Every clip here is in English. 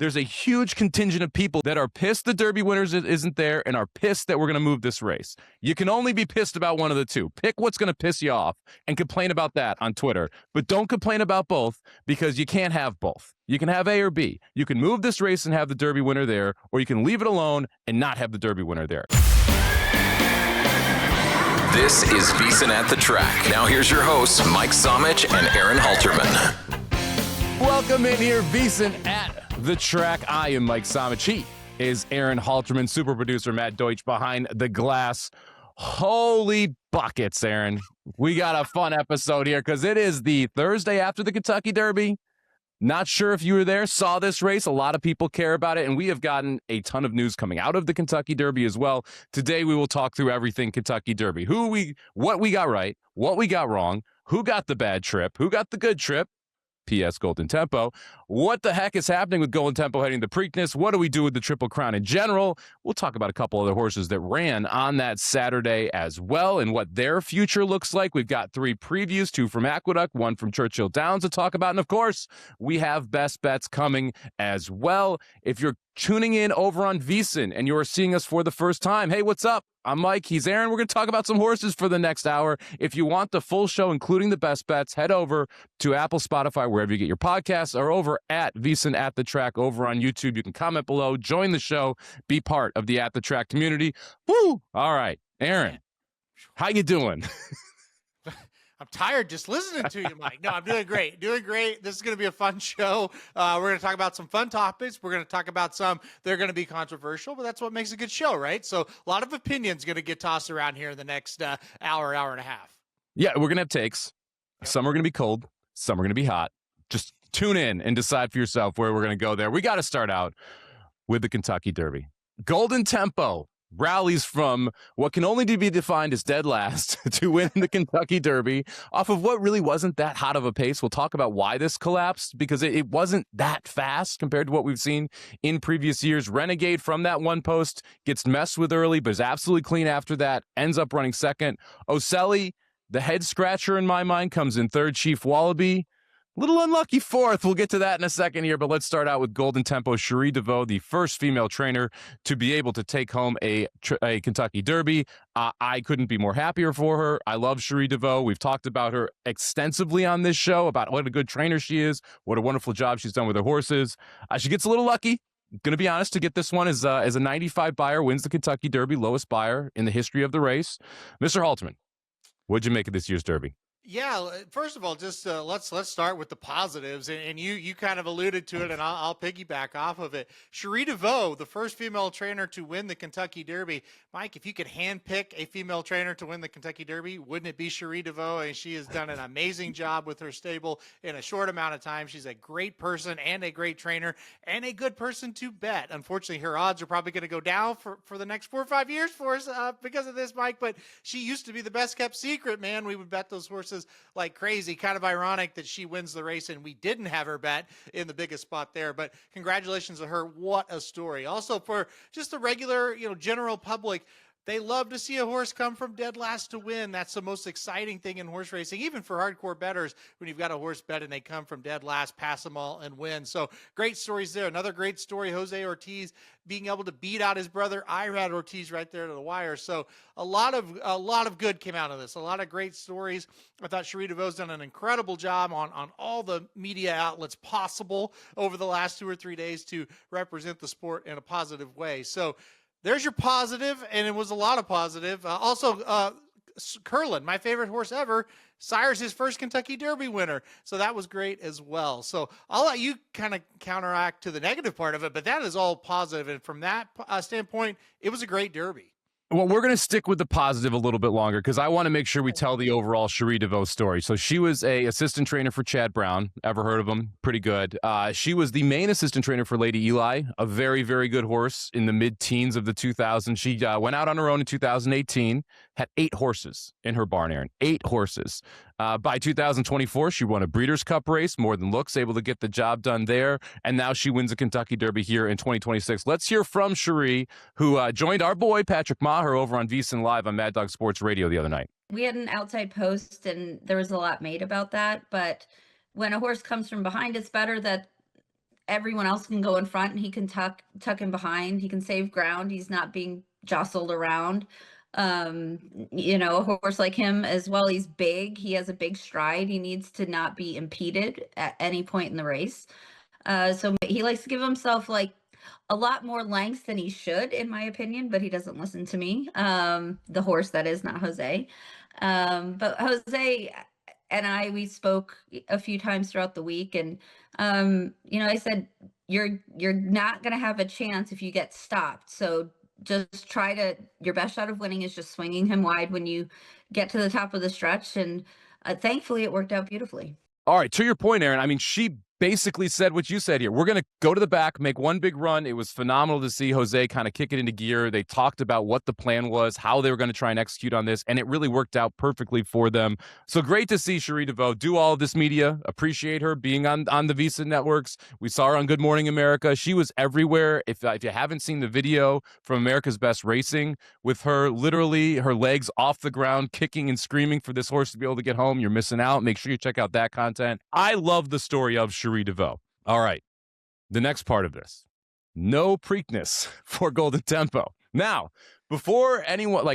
there's a huge contingent of people that are pissed the Derby winners isn't there and are pissed that we're going to move this race. You can only be pissed about one of the two. Pick what's going to piss you off and complain about that on Twitter. But don't complain about both, because you can't have both. You can have A or B. You can move this race and have the Derby winner there, or you can leave it alone and not have the Derby winner there. This is VSiN at the Track. Now here's your hosts, Mike Somich and Aaron Halterman. Welcome in here, VSiN at the Track. I am Mike Somich. He is Aaron Halterman, super producer Matt Deutsch behind the glass. Holy buckets, Aaron. We got a fun episode here because it is the Thursday after the Kentucky Derby. Not sure if you were there, saw this race. A lot of people care about it, and we have gotten a ton of news coming out of the Kentucky Derby as well. Today, we will talk through everything Kentucky Derby. What we got right, what we got wrong, who got the bad trip, who got the good trip, P.S. Golden Tempo. What the heck is happening with Golden Tempo heading to Preakness? What do we do with the Triple Crown in general? We'll talk about a couple other horses that ran on that Saturday as well and what their future looks like. We've got 3 previews, 2 from Aqueduct, 1 from Churchill Downs to talk about. And of course, we have best bets coming as well. If you're tuning in over on VSiN and you're seeing us for the first time, hey, what's up? I'm Mike. He's Aaron. We're going to talk about some horses for the next hour. If you want the full show, including the best bets, head over to Apple, Spotify, wherever you get your podcasts, or over at VSiN at the Track over on YouTube. You can comment below, join the show, be part of the At the Track community. Woo! All right, Aaron, how you doing? I'm tired just listening to you, Mike. No, I'm doing great. This is going to be a fun show. We're going to talk about some fun topics. We're going to talk about some that are going to be controversial, but that's what makes a good show, right? So a lot of opinions going to get tossed around here in the next hour and a half. Yeah, we're going to have takes. Some are going to be cold. Some are going to be hot. Just tune in and decide for yourself where we're going to go there. We got to start out with the Kentucky Derby. Golden Tempo rallies from what can only be defined as dead last to win the Kentucky Derby off of what really wasn't that hot of a pace. We'll talk about why this collapsed, because it wasn't that fast compared to what we've seen in previous years. Renegade from that one post gets messed with early, but is absolutely clean after that, ends up running second. Oselli, the head scratcher in my mind, comes in third. Chief Wallaby, little unlucky fourth. We'll get to that in a second here, but let's start out with Golden Tempo. Cherie DeVaux, the first female trainer to be able to take home a Kentucky Derby. I couldn't be more happier for her. I love Cherie DeVaux. We've talked about her extensively on this show, about what a good trainer she is, what a wonderful job she's done with her horses. She gets a little lucky. Going to be honest, to get this one as a 95 buyer, wins the Kentucky Derby, lowest buyer in the history of the race. Mr. Halterman, what'd you make of this year's Derby? Yeah, first of all, just let's start with the positives, and you kind of alluded to it, and I'll piggyback off of it. Cherie DeVaux, the first female trainer to win the Kentucky Derby. Mike, if you could handpick a female trainer to win the Kentucky Derby, wouldn't it be Cherie DeVaux? And she has done an amazing job with her stable in a short amount of time. She's a great person and a great trainer and a good person to bet. Unfortunately, her odds are probably going to go down for the next 4 or 5 years for us because of this, Mike. But she used to be the best kept secret, man. We would bet those horses like crazy. Kind of ironic that she wins the race and we didn't have her bet in the biggest spot there, but congratulations to her. What a story. Also, for just the regular, general public, they love to see a horse come from dead last to win. That's the most exciting thing in horse racing, even for hardcore bettors, when you've got a horse bet and they come from dead last, pass them all, and win. So great stories there. Another great story, Jose Ortiz being able to beat out his brother Irad Ortiz right there to the wire. So a lot of good came out of this. A lot of great stories. I thought Cherie DeVaux's done an incredible job on all the media outlets possible over the last 2 or 3 days to represent the sport in a positive way. So there's your positive, and it was a lot of positive. Also, Curlin, my favorite horse ever, Sire's his first Kentucky Derby winner. So that was great as well. So I'll let you kind of counteract to the negative part of it, but that is all positive. And from that standpoint, it was a great Derby. Well, we're going to stick with the positive a little bit longer because I want to make sure we tell the overall Cherie DeVaux story. So she was a assistant trainer for Chad Brown. Ever heard of him? Pretty good. She was the main assistant trainer for Lady Eli, a very, very good horse in the mid-teens of the 2000s. She went out on her own in 2018, had 8 horses in her barn, Aaron. 8 horses. By 2024, she won a Breeders' Cup race, more than looks, able to get the job done there. And now she wins a Kentucky Derby here in 2026. Let's hear from Cherie, who joined our boy, Patrick Maher, over on VSiN Live on Mad Dog Sports Radio the other night. We had an outside post, and there was a lot made about that. But when a horse comes from behind, it's better that everyone else can go in front and he can tuck him behind. He can save ground. He's not being jostled around. A horse like him as well, he's big. He has a big stride. He needs to not be impeded at any point in the race. So he likes to give himself like a lot more length than he should, in my opinion, but he doesn't listen to me. The horse, that is, not Jose. But Jose and we spoke a few times throughout the week, and I said, you're not going to have a chance if you get stopped. So just your best shot of winning is just swinging him wide when you get to the top of the stretch. And thankfully it worked out beautifully. All right, to your point, Aaron, I mean, she basically said what you said here. We're going to go to the back, make one big run. It was phenomenal to see Jose kind of kick it into gear. They talked about what the plan was, how they were going to try and execute on this, and it really worked out perfectly for them. So great to see Cherie DeVaux do all of this media. Appreciate her being on the VSiN networks. We saw her on Good Morning America. She was everywhere. If you haven't seen the video from America's Best Racing with her, literally her legs off the ground, kicking and screaming for this horse to be able to get home, you're missing out. Make sure you check out that content. I love the story of Cherie DeVaux. All right, the next part of this. No Preakness for Golden Tempo. Now, before anyone,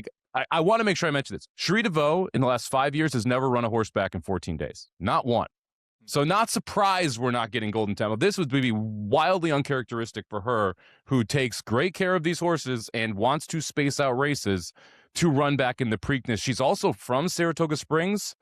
I want to make sure I mention this. Cherie DeVaux, in the last 5 years, has never run a horse back in 14 days. Not one. So not surprised we're not getting Golden Tempo. This would be wildly uncharacteristic for her, who takes great care of these horses and wants to space out races to run back in the Preakness. She's also from Saratoga Springs.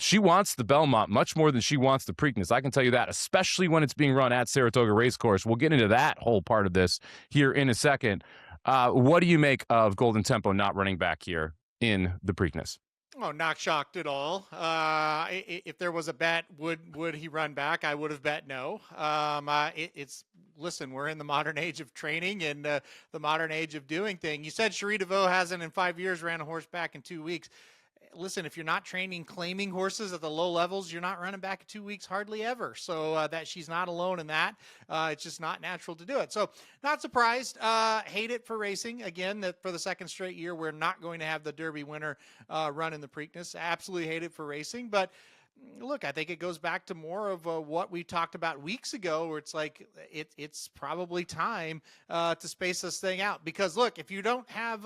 She wants the Belmont much more than she wants the Preakness. I can tell you that, especially when it's being run at Saratoga Racecourse. We'll get into that whole part of this here in a second. What do you make of Golden Tempo not running back here in the Preakness? Oh, not shocked at all. If there was a bet, would he run back? I would have bet no. Listen, we're in the modern age of training and the modern age of doing things. You said Cherie DeVaux hasn't in 5 years ran a horse back in 2 weeks. Listen, if you're not training claiming horses at the low levels, you're not running back in 2 weeks hardly ever. So that she's not alone in that. It's just not natural to do it. So not surprised. Hate it for racing. Again, that for the second straight year, we're not going to have the Derby winner run in the Preakness. Absolutely hate it for racing. But look, I think it goes back to more of what we talked about weeks ago, where it's like it's probably time to space this thing out. Because look, if you don't have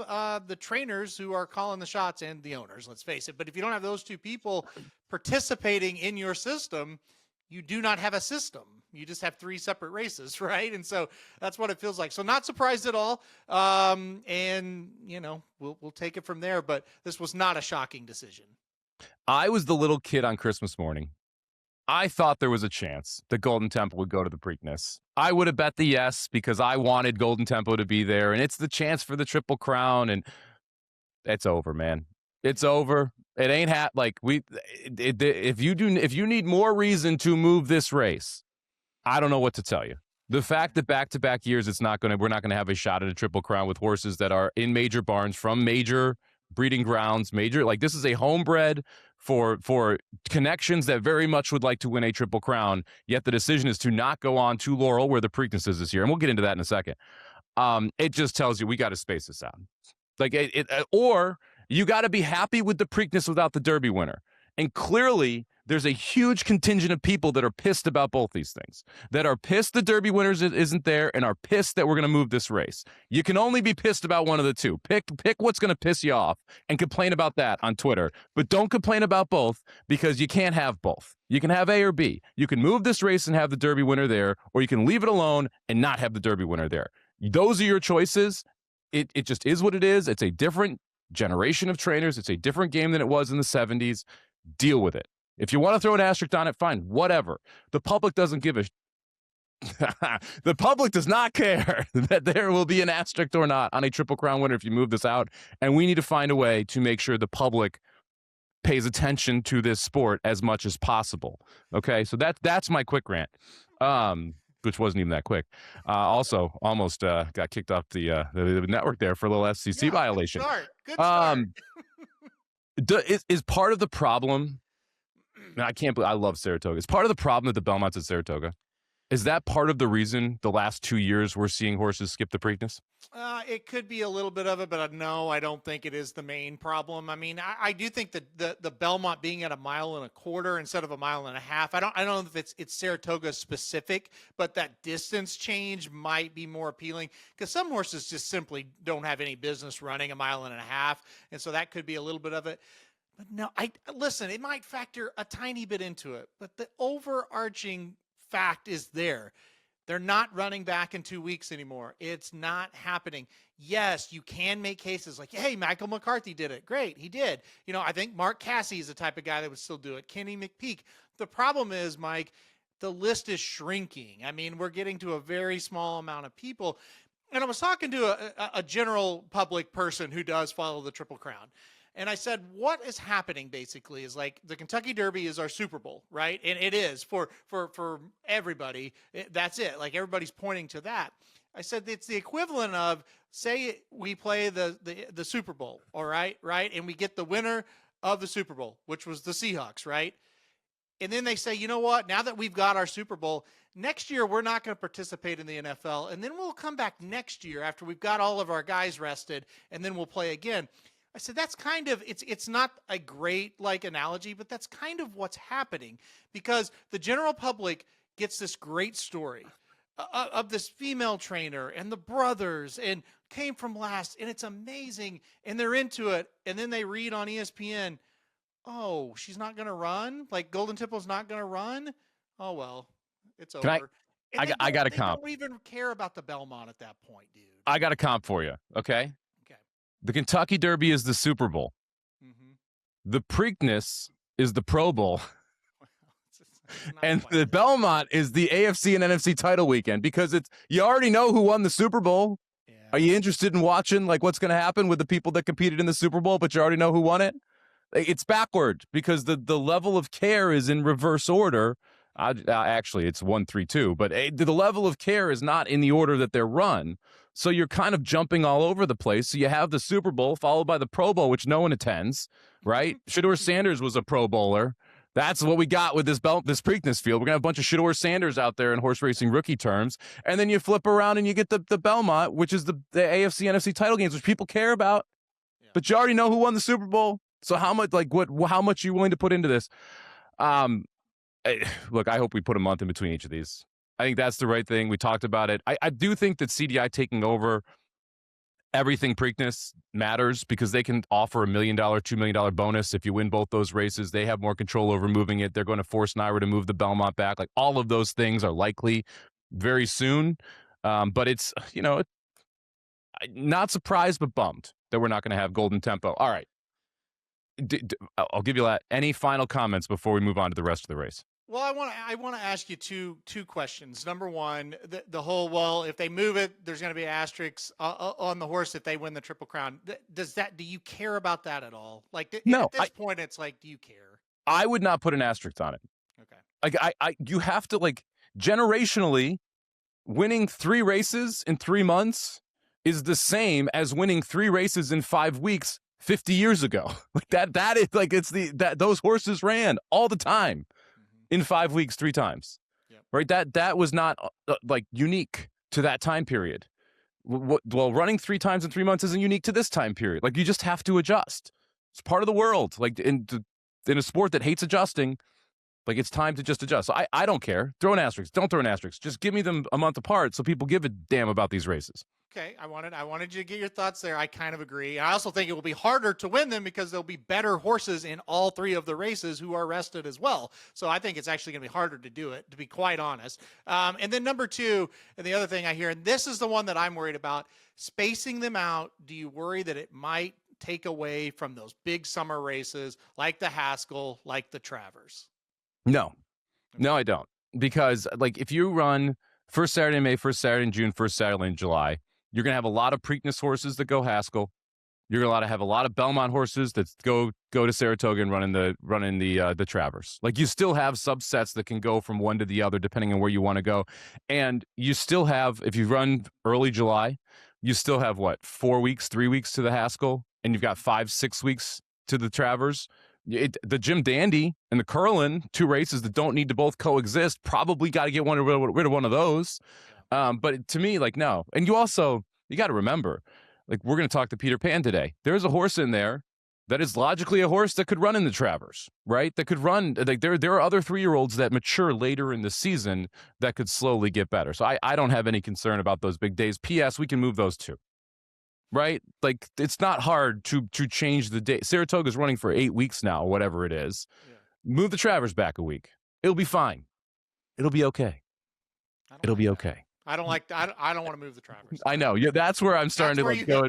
the trainers who are calling the shots, and the owners, let's face it, but if you don't have those two people participating in your system, you do not have a system. You just have 3 separate races, right? And so that's what it feels like. So not surprised at all. And we'll take it from there. But this was not a shocking decision. I was the little kid on Christmas morning. I thought there was a chance that Golden Tempo would go to the Preakness. I would have bet the yes because I wanted Golden Tempo to be there, and it's the chance for the Triple Crown, and it's over, man. It's over. It ain't if you need more reason to move this race, I don't know what to tell you. The fact that back-to-back years we're not going to have a shot at a Triple Crown with horses that are in major barns from major breeding grounds, this is a homebred for connections that very much would like to win a Triple Crown, yet the decision is to not go on to Laurel, where the Preakness is this year, and we'll get into that in a second. It just tells you we got to space this out. Or you got to be happy with the Preakness without the Derby winner. And clearly, there's a huge contingent of people that are pissed about both these things, that are pissed the Derby winners isn't there and are pissed that we're going to move this race. You can only be pissed about one of the two. Pick what's going to piss you off and complain about that on Twitter. But don't complain about both, because you can't have both. You can have A or B. You can move this race and have the Derby winner there, or you can leave it alone and not have the Derby winner there. Those are your choices. It just is what it is. It's a different generation of trainers. It's a different game than it was in the 70s. Deal with it. If you want to throw an asterisk on it, fine, whatever. The public doesn't give a the public does not care that there will be an asterisk or not on a Triple Crown winner if you move this out. And we need to find a way to make sure the public pays attention to this sport as much as possible. Okay, so that's my quick rant, which wasn't even that quick. Also, almost got kicked off the network there for a little FCC violation. Good start. Is part of the problem, and I can't believe I love Saratoga. It's part of the problem that the Belmont's at Saratoga Is that part of the reason the last 2 years we're seeing horses skip the Preakness? It could be a little bit of it, but no, I don't think it is the main problem. I mean, I do think that the Belmont being at 1.25 miles instead of 1.5 miles, I don't know if it's Saratoga specific, but that distance change might be more appealing because some horses just simply don't have any business running 1.5 miles, and so that could be a little bit of it. But no, listen, it might factor a tiny bit into it, but the overarching fact is there. They're not running back in 2 weeks anymore. It's not happening. Yes, you can make cases like, hey, Michael McCarthy did it. Great, he did. I think Mark Cassey is the type of guy that would still do it. Kenny McPeak. The problem is, Mike, the list is shrinking. I mean, we're getting to a very small amount of people. And I was talking to a general public person who does follow the Triple Crown. And I said, what is happening basically is like the Kentucky Derby is our Super Bowl, right? And it is for everybody. That's it. Like everybody's pointing to that. I said, it's the equivalent of, say we play the Super Bowl, all right? And we get the winner of the Super Bowl, which was the Seahawks, right? And then they say, you know what? Now that we've got our Super Bowl, next year we're not going to participate in the NFL. And then we'll come back next year after we've got all of our guys rested, and then we'll play again. I said, that's kind of, it's not a great analogy, but that's kind of what's happening because the general public gets this great story of this female trainer and the brothers and came from last and it's amazing and they're into it. And then they read on ESPN, oh, she's not going to run? Like Golden Tipple's not going to run? Oh, well, it's over. I got a comp. They don't even care about the Belmont at that point, dude. I got a comp for you, okay? The Kentucky Derby is the Super Bowl. Mm-hmm. The Preakness is the Pro Bowl. And the Belmont is the AFC and NFC title weekend because you already know who won the Super Bowl. Yeah. Are you interested in watching what's going to happen with the people that competed in the Super Bowl, but you already know who won it? It's backward because the level of care is in reverse order. Actually, it's 1, 3, 2, but the level of care is not in the order that they're run. So you're kind of jumping all over the place. So you have the Super Bowl followed by the Pro Bowl, which no one attends, right? Shedeur Sanders was a Pro Bowler. That's what we got with this Preakness field. We're going to have a bunch of Shedeur Sanders out there in horse racing rookie terms. And then you flip around and you get the Belmont, which is the AFC, NFC title games, which people care about. Yeah. But you already know who won the Super Bowl. So how much, how much are you willing to put into this? Look, I hope we put a month in between each of these. I think that's the right thing. We talked about it. I do think that CDI taking over everything Preakness matters because they can offer $1 million, $2 million bonus if you win both those races. They have more control over moving it. They're going to force Naira to move the Belmont back. All of those things are likely very soon. But it's, not surprised but bummed that we're not going to have Golden Tempo. All right. I'll give you that. Any final comments before we move on to the rest of the race? Well, I want to ask you two questions. Number one, the whole, if they move it, there's going to be asterisks on the horse if they win the Triple Crown. Do you care about that at all? No, at this point, it's do you care? I would not put an asterisk on it. Okay. You have to generationally, winning 3 races in 3 months is the same as winning 3 races in 5 weeks 50 years ago. That is those horses ran all the time. In 5 weeks, 3 times, yep. Right? That was not unique to that time period. Well, running 3 times in 3 months isn't unique to this time period. You just have to adjust. It's part of the world. In a sport that hates adjusting, it's time to just adjust. So I don't care. Throw an asterisk. Don't throw an asterisk. Just give me them a month apart so people give a damn about these races. Okay, I wanted you to get your thoughts there. I kind of agree. I also think it will be harder to win them because there'll be better horses in all 3 of the races who are rested as well. So I think it's actually going to be harder to do it, to be quite honest. And then number 2, and the other thing I hear, and this is the one that I'm worried about, spacing them out. Do you worry that it might take away from those big summer races like the Haskell, like the Travers? No, I don't. Because if you run first Saturday in May, first Saturday in June, first Saturday in July, you're going to have a lot of Preakness horses that go Haskell. You're going to have a lot of Belmont horses that go to Saratoga and run in the Travers. You still have subsets that can go from one to the other depending on where you want to go. And you still have, if you run early July, you still have 4 weeks, 3 weeks to the Haskell, and you've got 5, 6 weeks to the Travers. The Jim Dandy and the Curlin, 2 races that don't need to both coexist, probably got to get rid of one of those. But to me, like, no. And you got to remember, like, we're going to talk to Peter Pan today. There's a horse in there that is logically a horse that could run in the Travers, right? That could run. Like, there are other 3-year-olds that mature later in the season that could slowly get better. So I don't have any concern about those big days. P.S. We can move those too, right? Like, it's not hard to change the day. Saratoga's running for 8 weeks now, whatever it is. Yeah. Move the Travers back a week. It'll be fine. It'll be okay. It'll be okay. I don't like that. I don't want to move the Travers. I know. Yeah, that's where I'm starting to go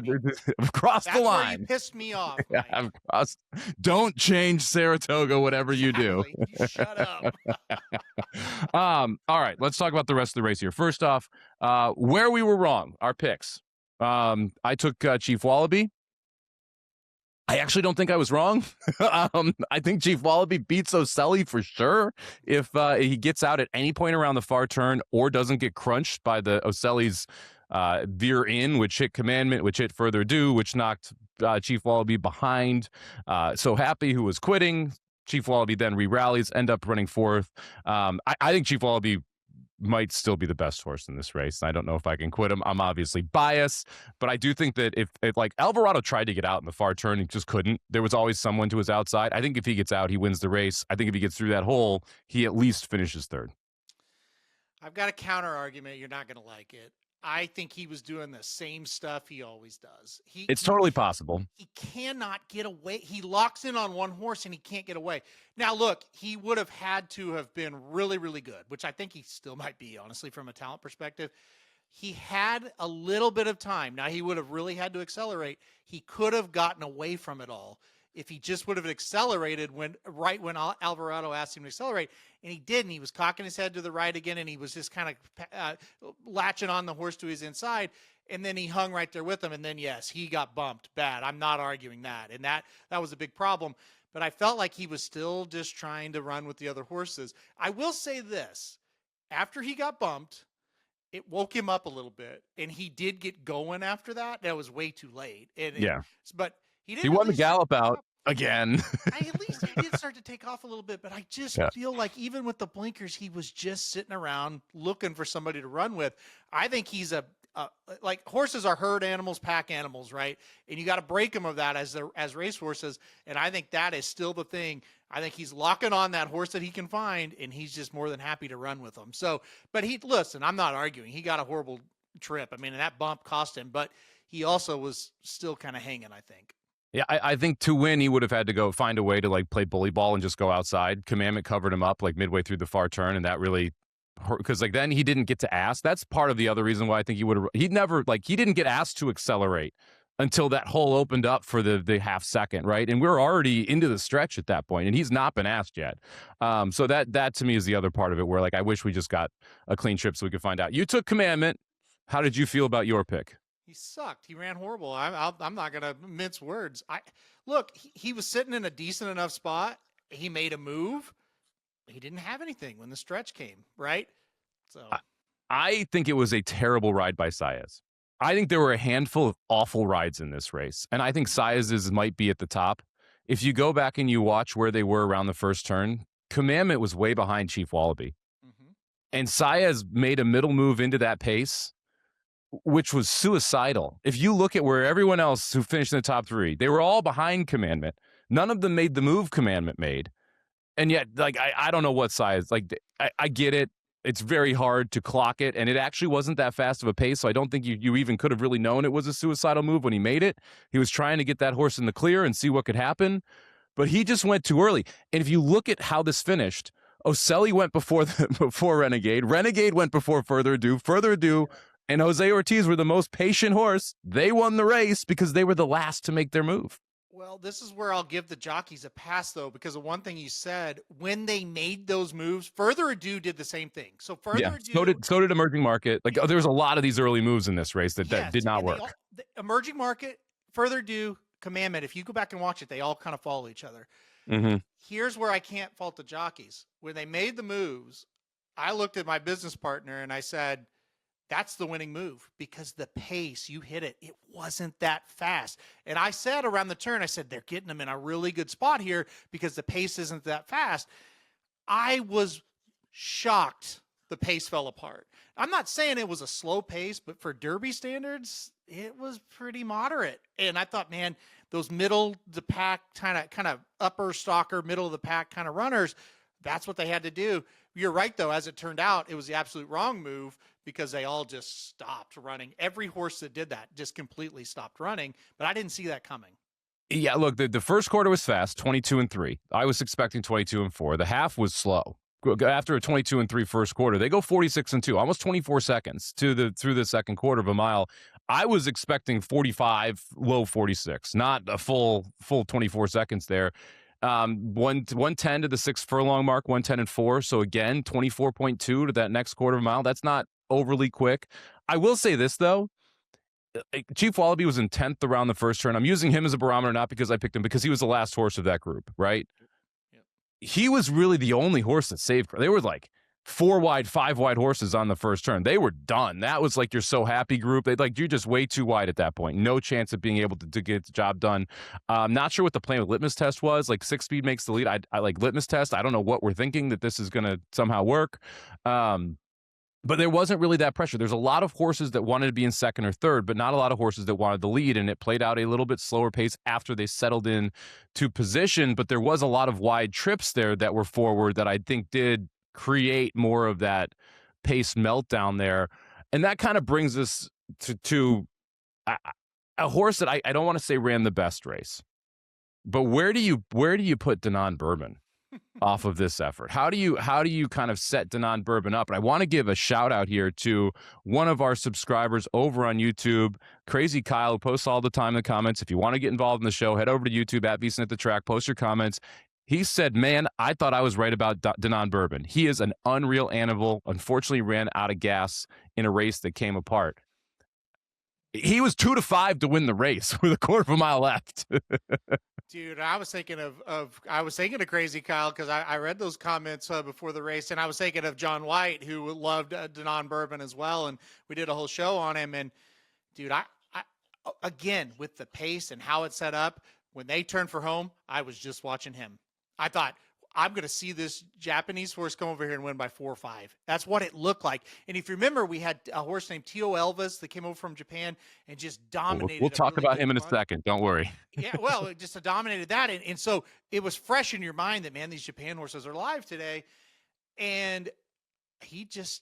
across the line. Where you pissed me off. Yeah, don't change Saratoga, whatever you do. Shut up. All right, let's talk about the rest of the race here. First off, where we were wrong, our picks. I took Chief Wallaby. I actually don't think I was wrong. I think Chief Wallaby beats Oselli for sure if he gets out at any point around the far turn or doesn't get crunched by the Oselli's veer in, which hit Commandment, which hit Further Ado, which knocked Chief Wallaby behind. So Happy, who was quitting. Chief Wallaby then re-rallies, end up running 4th. I think Chief Wallaby might still be the best horse in this race. I don't know if I can quit him. I'm obviously biased, but I do think that if like Alvarado tried to get out in the far turn, he just couldn't. There was always someone to his outside. I think if he gets out, he wins the race. I think if he gets through that hole, he at least finishes 3rd. I've got a counter argument. You're not going to like it. I think he was doing the same stuff he always does. It's totally possible. He cannot get away. He locks in on one horse and he can't get away. Now, look, he would have had to have been really, really good, which I think he still might be, honestly, from a talent perspective. He had a little bit of time. Now, he would have really had to accelerate. He could have gotten away from it all if he just would have accelerated right when Alvarado asked him to accelerate, and he didn't. He was cocking his head to the right again, and he was just kind of latching on the horse to his inside, and then he hung right there with him, and then, yes, he got bumped bad. I'm not arguing that, and that was a big problem, but I felt like he was still just trying to run with the other horses. I will say this. After he got bumped, it woke him up a little bit, and he did get going after that. That was way too late. But he won the gallop out again. At least he did start to take off a little bit, but I just feel like even with the blinkers, he was just sitting around looking for somebody to run with. I think he's like horses are herd animals, pack animals, right? And you got to break them of that as race horses. And I think that is still the thing. I think he's locking on that horse that he can find, and he's just more than happy to run with them. So, but listen, I'm not arguing. He got a horrible trip. I mean, and that bump cost him, but he also was still kind of hanging, I think. Yeah, I think to win, he would have had to go find a way to like play bully ball and just go outside. Commandment covered him up like midway through the far turn, and that really hurt because like then he didn't get to ask. That's part of the other reason why I think he would have. He didn't get asked to accelerate until that hole opened up for the half second, right? And we're already into the stretch at that point, and he's not been asked yet. So that to me is the other part of it where like I wish we just got a clean trip so we could find out. You took Commandment. How did you feel about your pick? He sucked. He ran horrible. I'm not going to mince words. Look, he was sitting in a decent enough spot. He made a move. He didn't have anything when the stretch came, right? So I think it was a terrible ride by Saez. I think there were a handful of awful rides in this race, and I think Saez's might be at the top. If you go back and you watch where they were around the first turn, Commandment was way behind Chief Wallaby. Mm-hmm. And Saez made a middle move into that pace, which was suicidal. If you look at where everyone else who finished in the top 3, they were all behind Commandment. None of them made the move Commandment made. And yet, like, I don't know what size. Like, I get it. It's very hard to clock it. And it actually wasn't that fast of a pace. So I don't think you even could have really known it was a suicidal move when he made it. He was trying to get that horse in the clear and see what could happen. But he just went too early. And if you look at how this finished, Oselli went before Renegade. Renegade went before Further Ado. And Jose Ortiz were the most patient horse. They won the race because they were the last to make their move. Well, this is where I'll give the jockeys a pass, though, because of one thing you said. When they made those moves, Further Ado did the same thing. So Further Ado... So did Emerging Market. Like, there was a lot of these early moves in this race that did not work. The Emerging Market, Further Ado, Commandment, if you go back and watch it, they all kind of follow each other. Mm-hmm. Here's where I can't fault the jockeys. When they made the moves, I looked at my business partner and I said... That's the winning move, because the pace, you hit it, it wasn't that fast. And I said around the turn, I said, they're getting them in a really good spot here because the pace isn't that fast. I was shocked the pace fell apart. I'm not saying it was a slow pace, but for Derby standards, it was pretty moderate. And I thought, man, those middle of the pack kind of upper stalker, middle of the pack kind of runners, that's what they had to do. You're right, though. As it turned out, it was the absolute wrong move because they all just stopped running. Every horse that did that just completely stopped running, but I didn't see that coming. Yeah, look, the first quarter was fast, 22-3. I was expecting 22-4. The half was slow. After a 22-3 first quarter, they go 46-2, almost 24 seconds through the second quarter of a mile. I was expecting 45, low 46, not a full 24 seconds there. 110 to the 6 furlong mark, 110-4. So again, 24.2 to that next quarter of a mile. That's not overly quick. I will say this, though. Chief Wallaby was in 10th around the first turn. I'm using him as a barometer, not because I picked him, because he was the last horse of that group, right? Yep. He was really the only horse that saved. They were like 4 wide, 5 wide horses on the first turn. They were done. That was like your so happy group. You're just way too wide at that point. No chance of being able to get the job done. Not sure what the plan with litmus test was. Like 6 speed makes the lead. I like litmus test. I don't know what we're thinking that this is going to somehow work. But there wasn't really that pressure. There's a lot of horses that wanted to be in second or third, but not a lot of horses that wanted the lead, and it played out a little bit slower pace after they settled in to position. But there was a lot of wide trips there that were forward that I think did create more of that pace meltdown there. And that kind of brings us to a horse that I don't want to say ran the best race, but where do you put Danon Bourbon off of this effort? How do you kind of set Danon Bourbon up? And I want to give a shout out here to one of our subscribers over on YouTube, Crazy Kyle, who posts all the time in the comments. If you want to get involved in the show, head over to YouTube at VSiN at the Track, post your comments. He said, man, I thought I was right about Danon Bourbon. He is an unreal animal. Unfortunately, ran out of gas in a race that came apart. He was 2-5 to win the race with a quarter of a mile left. Dude, I was thinking of Crazy Kyle because I read those comments before the race, and I was thinking of John White, who loved Danon Bourbon as well, and we did a whole show on him. And dude, I again, with the pace and how it's set up, when they turned for home, I was just watching him. I thought, I'm going to see this Japanese horse come over here and win by 4 or 5. That's what it looked like. And if you remember, we had a horse named T O Elvis that came over from Japan and just dominated. We'll talk about him in a second. Don't worry. Yeah, well, it just dominated that. And so it was fresh in your mind that, man, these Japan horses are live today. And he just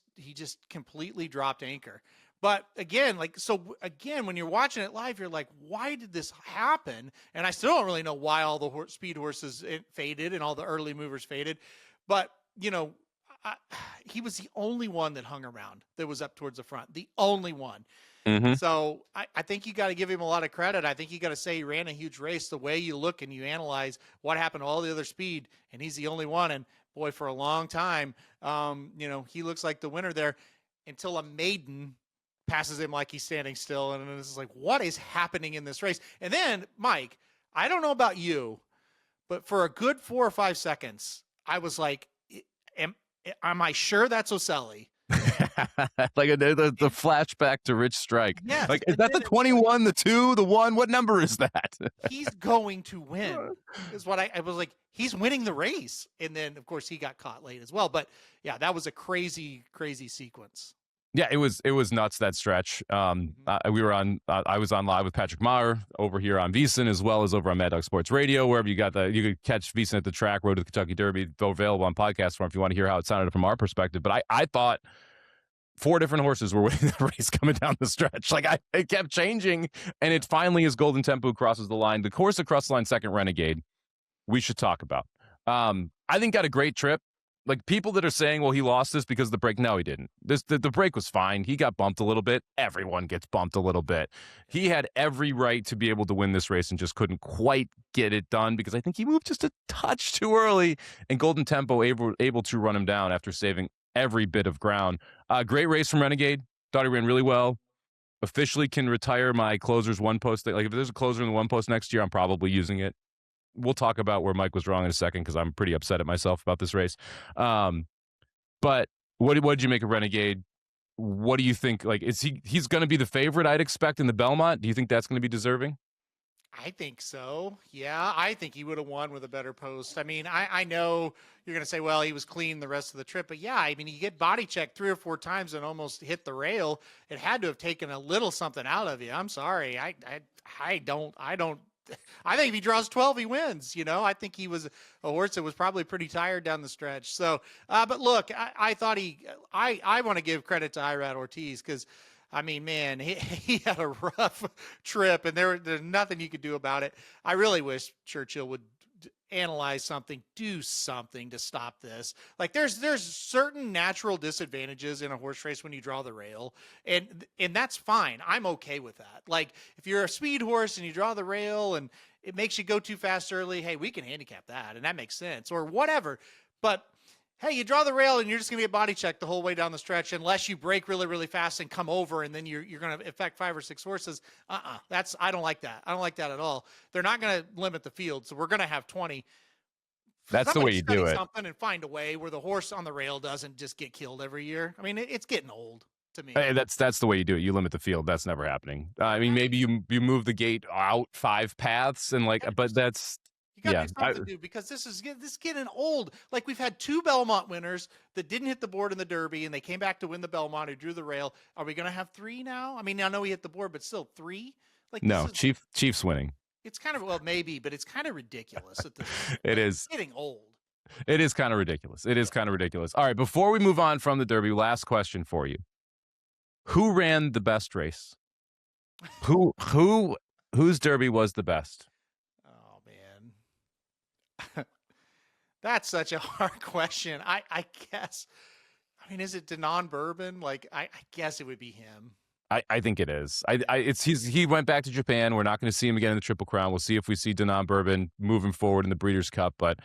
completely dropped anchor. But again, when you're watching it live, you're like, why did this happen? And I still don't really know why all the speed horses faded and all the early movers faded. But, he was the only one that hung around that was up towards the front, the only one. Mm-hmm. So I think you got to give him a lot of credit. I think you got to say he ran a huge race. The way you look and you analyze what happened to all the other speed, and he's the only one. And boy, for a long time, he looks like the winner there until a maiden passes him like he's standing still. And it's like, what is happening in this race? And then, Mike, I don't know about you, but for a good 4 or 5 seconds, I was like, am I sure that's Oselli? Like the flashback to Rich Strike. Yes. Like, is that the 21, the 2, the 1? What number is that? He's going to win is what I was like. He's winning the race. And then, of course, he got caught late as well. But yeah, that was a crazy, crazy sequence. Yeah, it was nuts, that stretch. I was on live with Patrick Maher over here on VSiN, as well as over on Mad Dog Sports Radio, wherever you could catch VSiN at the Track, Road to the Kentucky Derby, available on podcast form if you want to hear how it sounded from our perspective. But I thought 4 different horses were winning the race coming down the stretch. Like, it kept changing, and it finally is Golden Tempo crosses the line. The course across the line, second, Renegade, we should talk about. I think got a great trip. Like, people that are saying, well, he lost this because of the break. No, he didn't. The break was fine. He got bumped a little bit. Everyone gets bumped a little bit. He had every right to be able to win this race and just couldn't quite get it done because I think he moved just a touch too early, and Golden Tempo able to run him down after saving every bit of ground. Great race from Renegade. Thought he ran really well. Officially can retire my closer's one post. Like, if there's a closer in the one post next year, I'm probably using it. We'll talk about where Mike was wrong in a second because I'm pretty upset at myself about this race. But what did you make of Renegade? what do you think? Like, he's going to be the favorite, I'd expect, in the Belmont? Do you think that's going to be deserving? I think so. Yeah, I think he would have won with a better post. I mean, I know you're going to say, well, he was clean the rest of the trip. But yeah, I mean, you get body checked 3 or 4 times and almost hit the rail. It had to have taken a little something out of you. I'm sorry. I think if he draws 12, he wins. I think he was a horse that was probably pretty tired down the stretch. So, but look, I thought I want to give credit to Irad Ortiz because, I mean, man, he had a rough trip, and there's nothing you could do about it. I really wish Churchill would analyze something, do something to stop this. Like there's certain natural disadvantages in a horse race when you draw the rail, and that's fine. I'm okay with that. Like if you're a speed horse and you draw the rail and it makes you go too fast early, hey, we can handicap that, and that makes sense, or whatever. But hey, you draw the rail and you're just going to get body checked the whole way down the stretch unless you break really, really fast and come over, and then you're going to affect 5 or 6 horses. I don't like that. I don't like that at all. They're not going to limit the field, so we're going to have 20. That's the way you do it. Something and find a way where the horse on the rail doesn't just get killed every year. I mean, it's getting old to me. Hey, that's the way you do it. You limit the field. That's never happening. I mean, maybe you move the gate out 5 paths and but that's. You got to do something to do, because this is getting old. Like we've had 2 Belmont winners that didn't hit the board in the Derby, and they came back to win the Belmont who drew the rail. Are we going to have 3 now? I mean, I know he hit the board, but still 3. Like no, Chiefs winning. It's kind of, well, maybe, but it's kind of ridiculous at this point. It is getting old. It is kind of ridiculous. It is kind of ridiculous. All right, before we move on from the Derby, last question for you: who ran the best race? Whose Derby was the best? That's such a hard question. I guess. I mean, is it Danon Bourbon? Like, I guess it would be him. I think it is. He went back to Japan. We're not going to see him again in the Triple Crown. We'll see if we see Danon Bourbon moving forward in the Breeders' Cup. But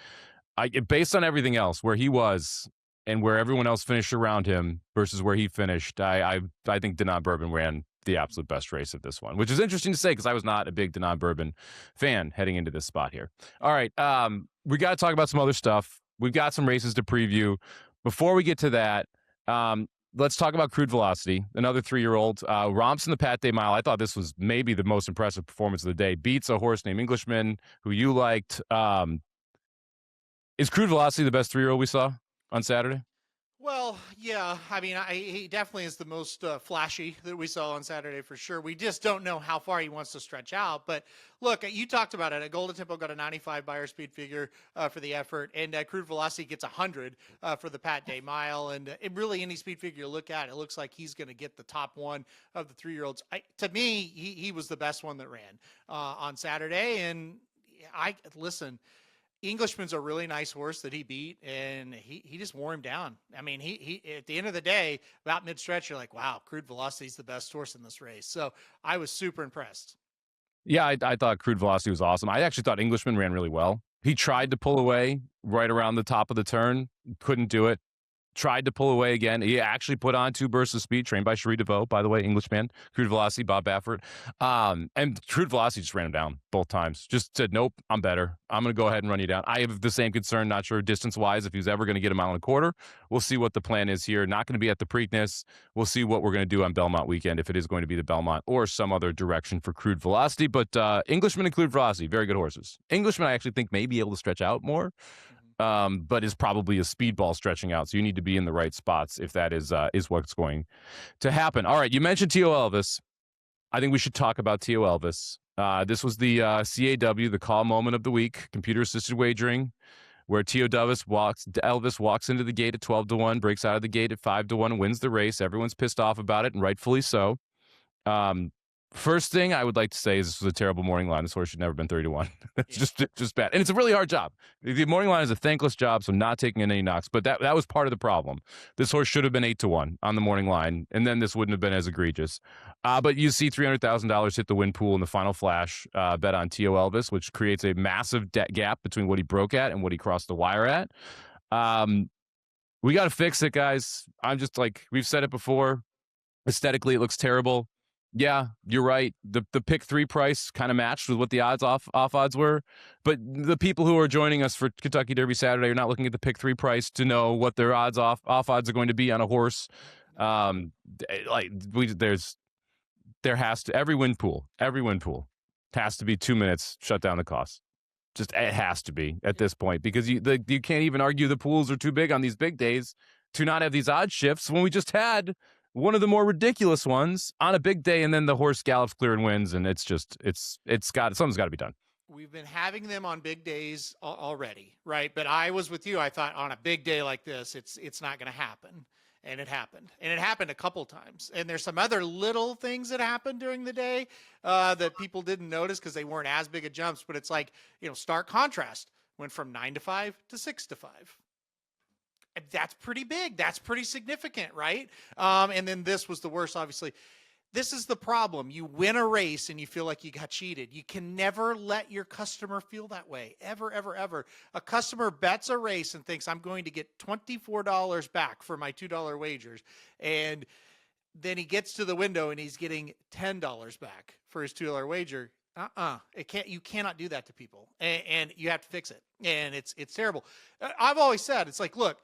based on everything else, where he was and where everyone else finished around him versus where he finished, I think Danon Bourbon ran the absolute best race of this one, which is interesting to say because I was not a big Danon Bourbon fan heading into this spot here. All right, we got to talk about some other stuff. We've got some races to preview. Before we get to that, let's talk about Crude Velocity, another 3-year-old. Romps in the Pat Day Mile. I thought this was maybe the most impressive performance of the day. Beats a horse named Englishman, who you liked. Is Crude Velocity the best 3-year-old we saw on Saturday? Well, yeah. I mean, he definitely is the most flashy that we saw on Saturday for sure. We just don't know how far he wants to stretch out. But look, you talked about it. Golden Tempo got a 95 Beyer speed figure for the effort, and Crude Velocity gets 100 for the Pat Day Mile. And really, any speed figure you look at, it looks like he's going to get the top one of the 3-year-olds. To me, he was the best one that ran on Saturday. And listen. Englishman's a really nice horse that he beat, and he just wore him down. I mean, he at the end of the day, about mid-stretch, you're like, wow, Crude Velocity's the best horse in this race. So I was super impressed. Yeah, I thought Crude Velocity was awesome. I actually thought Englishman ran really well. He tried to pull away right around the top of the turn, couldn't do it. Tried to pull away again. He actually put on 2 bursts of speed, trained by Cherie DeVaux, by the way, Englishman. Crude Velocity, Bob Baffert. And Crude Velocity just ran him down both times. Just said, nope, I'm better. I'm going to go ahead and run you down. I have the same concern, not sure distance-wise if he's ever going to get a 1.25 miles. We'll see what the plan is here. Not going to be at the Preakness. We'll see what we're going to do on Belmont weekend, if it is going to be the Belmont or some other direction for Crude Velocity. But Englishman and Crude Velocity, very good horses. Englishman, I actually think may be able to stretch out more. But is probably a speedball stretching out. So you need to be in the right spots if that is what's going to happen. All right, you mentioned T O Elvis. I think we should talk about T O Elvis. This was the CAW, the call moment of the week, Computer-Assisted Wagering, where T O Elvis walks into the gate at 12-1, breaks out of the gate at 5-1, wins the race. Everyone's pissed off about it, and rightfully so. First thing I would like to say is this was a terrible morning line. This horse should never have been 30-1. It's just bad. And it's a really hard job. The morning line is a thankless job, so not taking in any knocks. But that was part of the problem. This horse should have been 8-1 on the morning line, and then this wouldn't have been as egregious. But you see $300,000 hit the win pool in the final flash bet on T O Elvis, which creates a massive debt gap between what he broke at and what he crossed the wire at. We got to fix it, guys. I'm just like, we've said it before. Aesthetically, it looks terrible. Yeah, you're right. The pick 3 price kind of matched with what the off odds were. But the people who are joining us for Kentucky Derby Saturday are not looking at the pick 3 price to know what their off odds are going to be on a horse There has to every win pool has to be 2 minutes, shut down the costs. Just it has to be at this point, because you can't even argue the pools are too big on these big days to not have these odd shifts when we just had one of the more ridiculous ones on a big day, and then the horse gallops clear and wins, and something's got to be done. We've been having them on big days already, right? But I was with you. I thought on a big day like this, it's not going to happen. And it happened. And it happened a couple times. And there's some other little things that happened during the day that people didn't notice because they weren't as big of jumps. But it's like, stark contrast. Went from 9 to 5 to 6 to 5. And that's pretty big. That's pretty significant, right? And then this was the worst, obviously. This is the problem. You win a race and you feel like you got cheated. You can never let your customer feel that way. Ever, ever, ever. A customer bets a race and thinks, I'm going to get $24 back for my $2 wagers. And then he gets to the window and he's getting $10 back for his $2 wager. You cannot do that to people. And you have to fix it. And it's terrible. I've always said, it's like, look,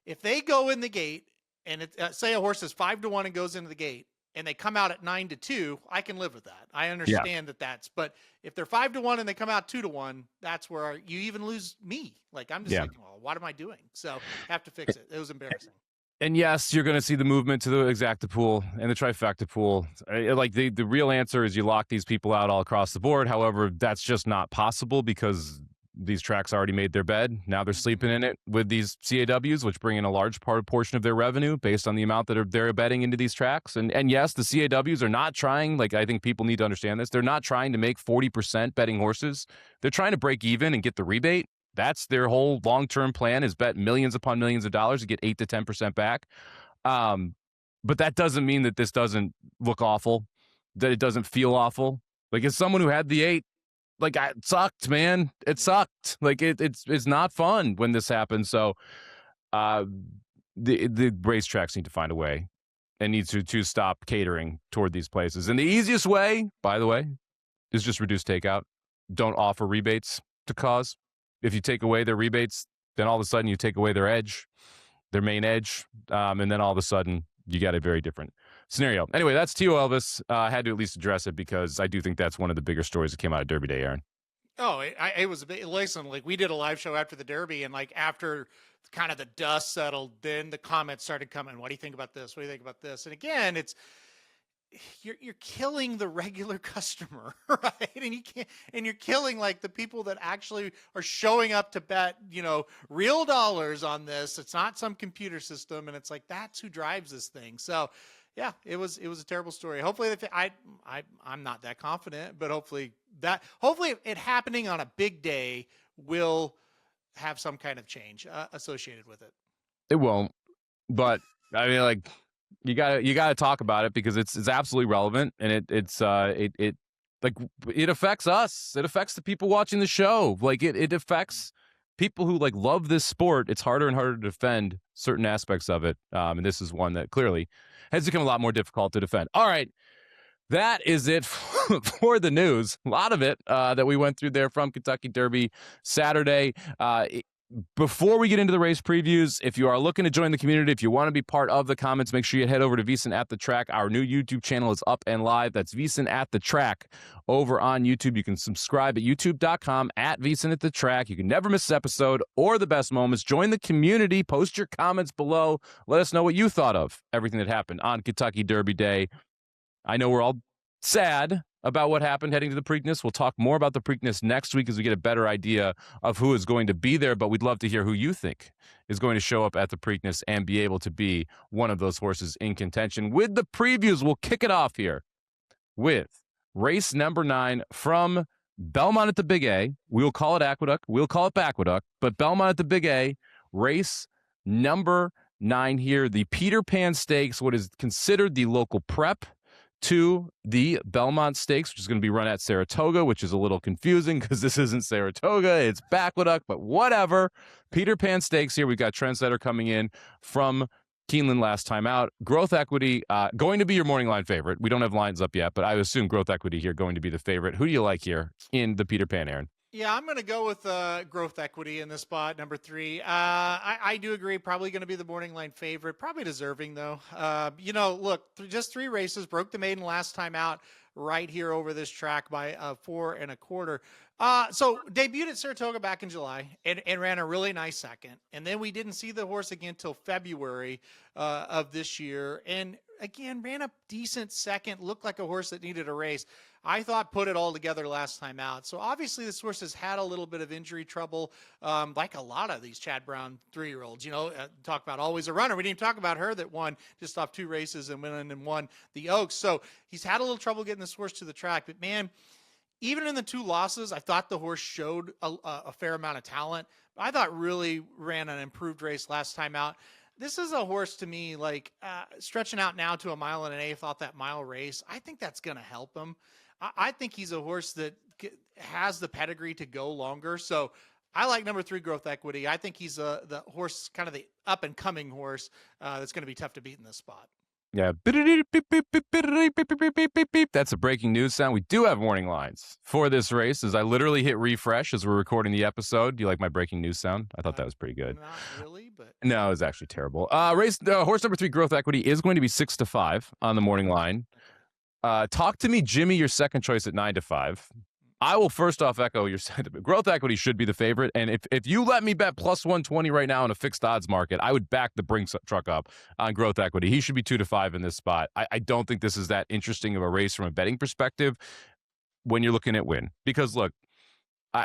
if they go in the gate and say a horse is 5-1 and goes into the gate, and they come out at 9-2, I can live with that. I understand but if they're 5-1 and they come out 2-1, that's where you even lose me. Like, I'm just like, well, what am I doing? So have to fix it. It was embarrassing. And yes, you're going to see the movement to the exacta pool and the trifecta pool. Like the real answer is you lock these people out all across the board. However, that's just not possible because these tracks already made their bed. Now they're sleeping in it with these CAWs, which bring in a large portion of their revenue based on the amount that they're betting into these tracks. And yes, the CAWs are not trying, like, I think people need to understand this. They're not trying to make 40% betting horses. They're trying to break even and get the rebate. That's their whole long-term plan, is bet millions upon millions of dollars to get 8 to 10% back. But that doesn't mean that this doesn't look awful, that it doesn't feel awful. Like, as someone who had the 8, like, it sucked, man. It sucked. Like, it's not fun when this happens. So the racetracks need to find a way and need to stop catering toward these places. And the easiest way, by the way, is just reduce takeout. Don't offer rebates to cause. If you take away their rebates, then all of a sudden you take away their edge, their main edge, and then all of a sudden you got a very different scenario. Anyway, that's T O Elvis. I had to at least address it because I do think that's one of the bigger stories that came out of Derby Day, Aaron. Oh, it was a bit. Listen, like, we did a live show after the Derby, and like after kind of the dust settled, then the comments started coming. What do you think about this? What do you think about this? And again, you're killing the regular customer, right? And you're killing like the people that actually are showing up to bet, real dollars on this. It's not some computer system, and it's like that's who drives this thing. So, yeah, it was a terrible story. Hopefully, I'm not that confident, but hopefully it happening on a big day will have some kind of change associated with it. It won't, but I mean, like, you gotta talk about it because it's absolutely relevant, and it affects us. It affects the people watching the show. Like, it affects people who like love this sport. It's harder and harder to defend certain aspects of it, and this is one that clearly has become a lot more difficult to defend. All right, that is it for the news. A lot of it that we went through there from Kentucky Derby Saturday. Before we get into the race previews, if you are looking to join the community, if you want to be part of the comments, make sure you head over to VSiN at the Track. Our new YouTube channel is up and live. That's VSiN at the Track over on YouTube. You can subscribe at youtube.com at VSiN at the Track. You can never miss an episode or the best moments. Join the community. Post your comments below. Let us know what you thought of everything that happened on Kentucky Derby Day. I know we're all sad about what happened heading to the Preakness. We'll talk more about the Preakness next week as we get a better idea of who is going to be there, but we'd love to hear who you think is going to show up at the Preakness and be able to be one of those horses in contention. With the previews, we'll kick it off here with race number 9 from Belmont at the Big A. We'll call it Aqueduct. We'll call it Bacqueduct, but Belmont at the Big A, race number 9 here, the Peter Pan Stakes, what is considered the local prep to the Belmont Stakes, which is going to be run at Saratoga, which is a little confusing because this isn't Saratoga, it's Bacqueduct, but whatever. Peter Pan Stakes here. We've got Trendsetter coming in from Keeneland last time out. Growth Equity, going to be your morning line favorite. We don't have lines up yet, but I assume Growth Equity here going to be the favorite. Who do you like here in the Peter Pan, Aaron? Yeah, I'm going to go with growth equity in this spot, number 3. I do agree, probably going to be the morning line favorite, probably deserving though. Look, just 3 races, broke the maiden last time out right here over this track by 4 1/4. So debuted at Saratoga back in July and ran a really nice second. And then we didn't see the horse again until February of this year. And again, ran a decent second, looked like a horse that needed a race. I thought put it all together last time out. So obviously this horse has had a little bit of injury trouble, like a lot of these Chad Brown 3-year-olds. Talk about always a runner. We didn't even talk about her that won just off 2 races and went in and won the Oaks. So he's had a little trouble getting this horse to the track. But man, even in the 2 losses, I thought the horse showed a fair amount of talent. I thought really ran an improved race last time out. This is a horse to me, like stretching out now to 1 1/8 off that mile race. I think that's going to help him. I think he's a horse that has the pedigree to go longer. So I like number 3, growth equity. I think he's the horse, kind of the up and coming horse that's going to be tough to beat in this spot. Yeah. That's a breaking news sound. We do have morning lines for this race as I literally hit refresh as we're recording the episode. Do you like my breaking news sound? I thought that was pretty good. Not really, but no, it was actually terrible. Horse number 3, growth equity, is going to be 6-5 on the morning line. Talk to me, Jimmy, your second choice at 9-5. I will first off echo your sentiment. Growth equity should be the favorite. And if you let me bet plus 120 right now in a fixed odds market, I would back the Brinks truck up on growth equity. He should be 2-5 in this spot. I don't think this is that interesting of a race from a betting perspective when you're looking at win. Because look,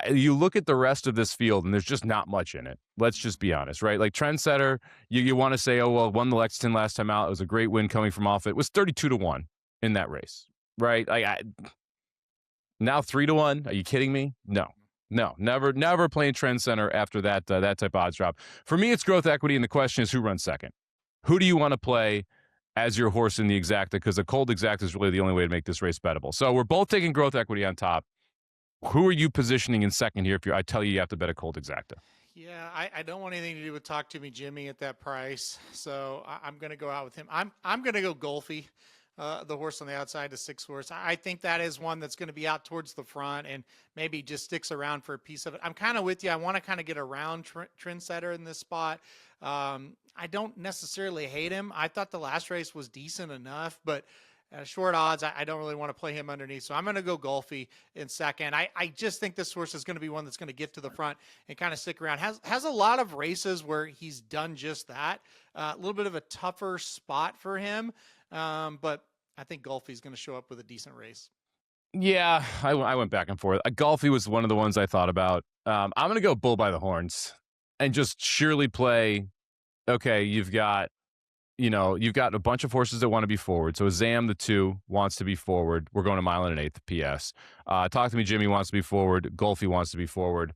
you look at the rest of this field and there's just not much in it. Let's just be honest, right? Like Trendsetter, you want to say, oh, well, won the Lexington last time out. It was a great win coming from off it. It was 32-1 in that race, right? Now 3-1. Are you kidding me? No, never playing Trend Center after that type of odds drop. For me, it's growth equity, and the question is who runs second. Who do you want to play as your horse in the exacta? Because a cold exacta is really the only way to make this race bettable. So we're both taking growth equity on top. Who are you positioning in second here? If I tell you have to bet a cold exacta. Yeah, I don't want anything to do with Talk to Me Jimmy at that price, so I'm going to go out with him. I'm going to go Golfy. The horse on the outside, the 6 horse. I think that is one that's going to be out towards the front and maybe just sticks around for a piece of it. I'm kind of with you. I want to kind of get around Trendsetter in this spot. I don't necessarily hate him. I thought the last race was decent enough, but at short odds, I don't really want to play him underneath. So I'm going to go Golfy in second. I just think this horse is going to be one that's going to get to the front and kind of stick around. Has a lot of races where he's done just that. A little bit of a tougher spot for him. But I think Golfy's going to show up with a decent race. Yeah, I went back and forth. Golfy was one of the ones I thought about. I'm going to go bull by the horns and just surely play. Okay, you've got a bunch of horses that want to be forward. So Zam, the 2, wants to be forward. We're going 1 1/8 PS. Talk to Me Jimmy wants to be forward. Golfy wants to be forward.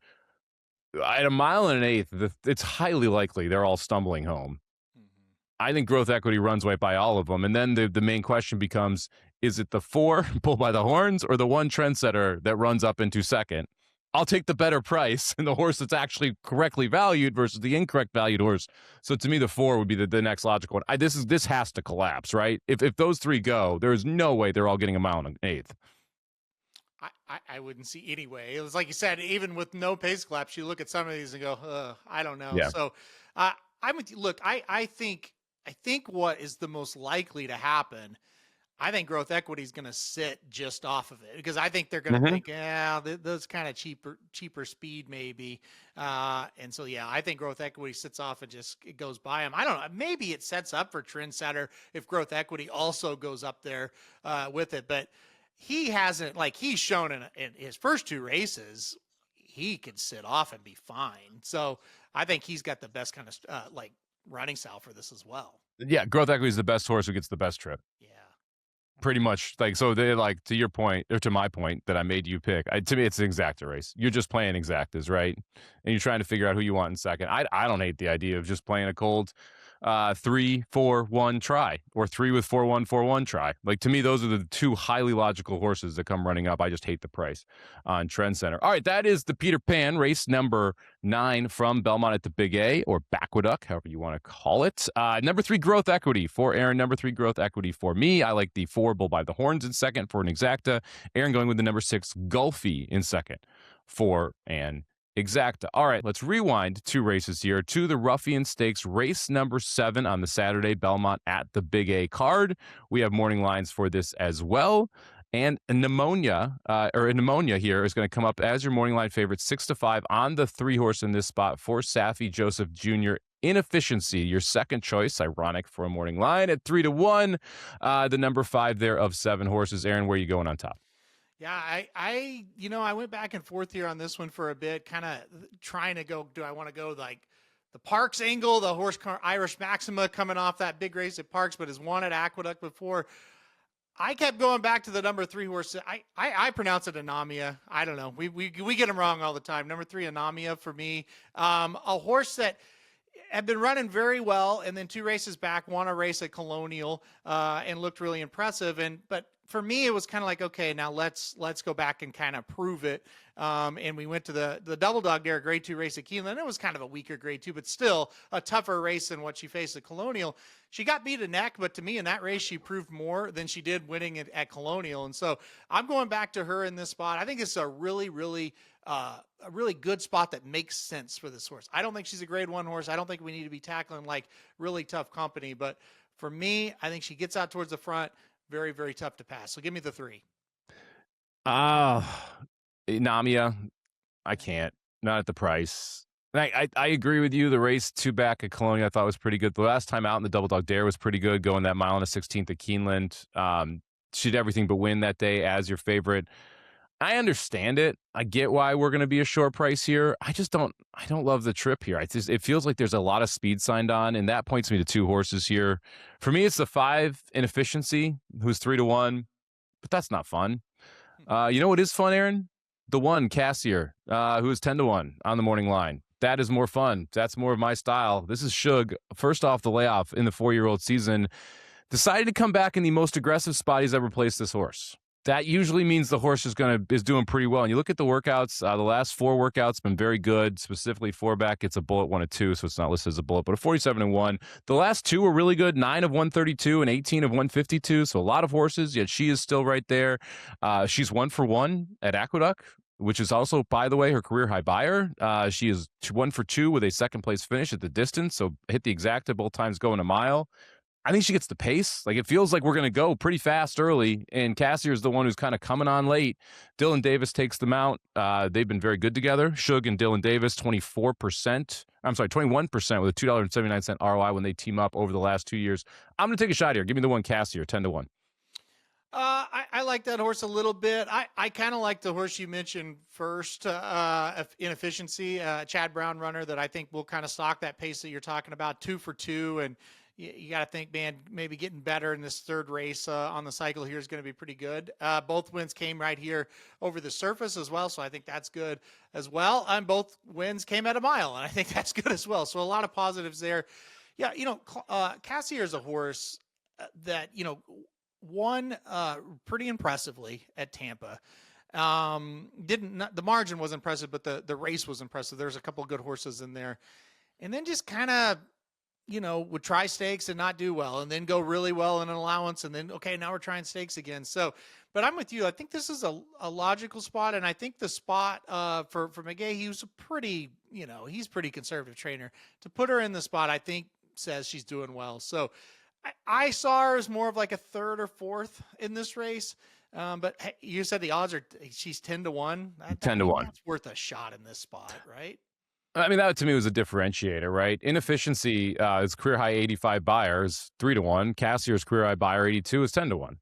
At 1 1/8, it's highly likely they're all stumbling home. I think growth equity runs right by all of them. And then the main question becomes, is it the 4 bull by the horns or the 1 Trendsetter that runs up into second? I'll take the better price and the horse that's actually correctly valued versus the incorrect valued horse. So to me, the 4 would be the next logical one. This has to collapse, right? If those 3 go, there's no way they're all getting 1 1/8. I wouldn't see any way. It was like you said, even with no pace collapse, you look at some of these and go, I don't know. Yeah. So I'm with you. Look, I think what is the most likely to happen, I think growth equity is going to sit just off of it because I think they're going to think, those kind of cheaper speed maybe. And so, yeah, I think growth equity sits off and it goes by them. I don't know. Maybe it sets up for Trendsetter if growth equity also goes up there with it. But he hasn't, he's shown in his first 2 races, he could sit off and be fine. So I think he's got the best kind of running style for this as well. Yeah, growth equity is the best horse who gets the best trip. Yeah. Pretty much. So they to your point, or to my point that I made you pick, to me, it's an exacta race. You're just playing exactas, right? And you're trying to figure out who you want in second. I don't hate the idea of just playing a cold 3-4-1 try or 3 with 4-1-4-1 try. To me, those are the 2 highly logical horses that come running up. I just hate the price on Trend Center. All right, that is the Peter Pan race number 9 from Belmont at the Big A, or Aqueduct, however you want to call it. Number 3 growth equity for Aaron. Number 3 growth equity for me. I like the 4 bull by the horns in second for an exacta. Aaron going with the number 6 Golfy in second for an exacta. All right, let's rewind 2 races here to the Ruffian Stakes, race number 7 on the Saturday, Belmont at the Big A card. We have morning lines for this as well. And pneumonia here is going to come up as your morning line favorite, 6-5 on the 3-horse in this spot for Saffie Joseph Jr. Inefficiency, your second choice, ironic for a morning line at 3-1. The number 5 there of 7 horses. Aaron, where are you going on top? Yeah, I went back and forth here on this one for a bit, kind of trying to go, do I want to go like the Parks angle, the horse Irish Maxima coming off that big race at Parks, but has won at Aqueduct before. I kept going back to the number 3 horse. I pronounce it Anamia. I don't know. We get them wrong all the time. Number 3, Anamia for me. A horse that had been running very well, and then 2 races back, won a race at Colonial, and looked really impressive. But for me, it was kind of like, okay, now let's go back and kind of prove it. And we went to the Double Dog there, grade 2 race at Keeneland. It was kind of a weaker grade 2, but still a tougher race than what she faced at Colonial. She got beat a neck, but to me in that race, she proved more than she did winning it at Colonial. And so I'm going back to her in this spot. I think it's a really good spot that makes sense for this horse. I don't think she's a grade 1 horse. I don't think we need to be tackling like really tough company, but for me, I think she gets out towards the front. Very, very tough to pass. So give me the 3. Namia, I can't. Not at the price. I agree with you. The race 2 back at Colonial I thought was pretty good. The last time out in the Double Dog Dare was pretty good, going that mile and a 16th at Keeneland. She did everything but win that day as your favorite. I understand it. I get why we're going to be a short price here. I don't love the trip here. It feels like there's a lot of speed signed on, and that points me to 2 horses here. For me, it's the 5 Inefficiency, who's 3-1, but that's not fun. You know what is fun, Aaron? The 1 Cassier, who is 10-1 on the morning line. That is more fun. That's more of my style. This is Shug, first off the layoff in the 4-year-old season, decided to come back in the most aggressive spot he's ever placed this horse. That usually means the horse is doing pretty well. And you look at the workouts, the last 4 workouts been very good. Specifically, 4 back gets a bullet, 1 of 2, so it's not listed as a bullet, but a 47-1. The last 2 were really good, 9 of 132 and 18 of 152. So a lot of horses, yet she is still right there. She's 1 for 1 at Aqueduct, which is also, by the way, her career high buyer. She is 1 for 2 with a second place finish at the distance. So hit the exacta both times going a mile. I think she gets the pace. Like, it feels like we're going to go pretty fast early, and Cassier is the one who's kind of coming on late. Dylan Davis takes them out. They've been very good together. Shug and Dylan Davis, 21% with a $2.79 ROI when they team up over the last 2 years. I'm going to take a shot here. Give me the 1 Cassier, 10-1. I like that horse a little bit. I kind of like the horse you mentioned first, Inefficiency, Chad Brown runner that I think will kind of stock that pace that you're talking about, 2 for 2, and you got to think, man, maybe getting better in this 3rd race on the cycle here is going to be pretty good. Both wins came right here over the surface as well, so I think that's good as well. And both wins came at a mile, and I think that's good as well. So a lot of positives there. Yeah, Cassier is a horse that, won pretty impressively at Tampa. The margin was impressive, but the race was impressive. There's a couple of good horses in there. And then just kind of, would try stakes and not do well, and then go really well in an allowance, and then, okay, now we're trying stakes again. So, but I'm with you. I think this is a logical spot, and I think the spot for McGay, he was a pretty, he's pretty conservative trainer. To put her in the spot, I think says she's doing well. So I saw her as more of like a 3rd or 4th in this race. But hey, you said the odds are she's 10-1. 10-1. That's worth a shot in this spot, right? I mean, that to me was a differentiator, right? Inefficiency is career high 85 buyers, 3-1. Cassier's career high buyer 82 is 10-1. Mm-hmm.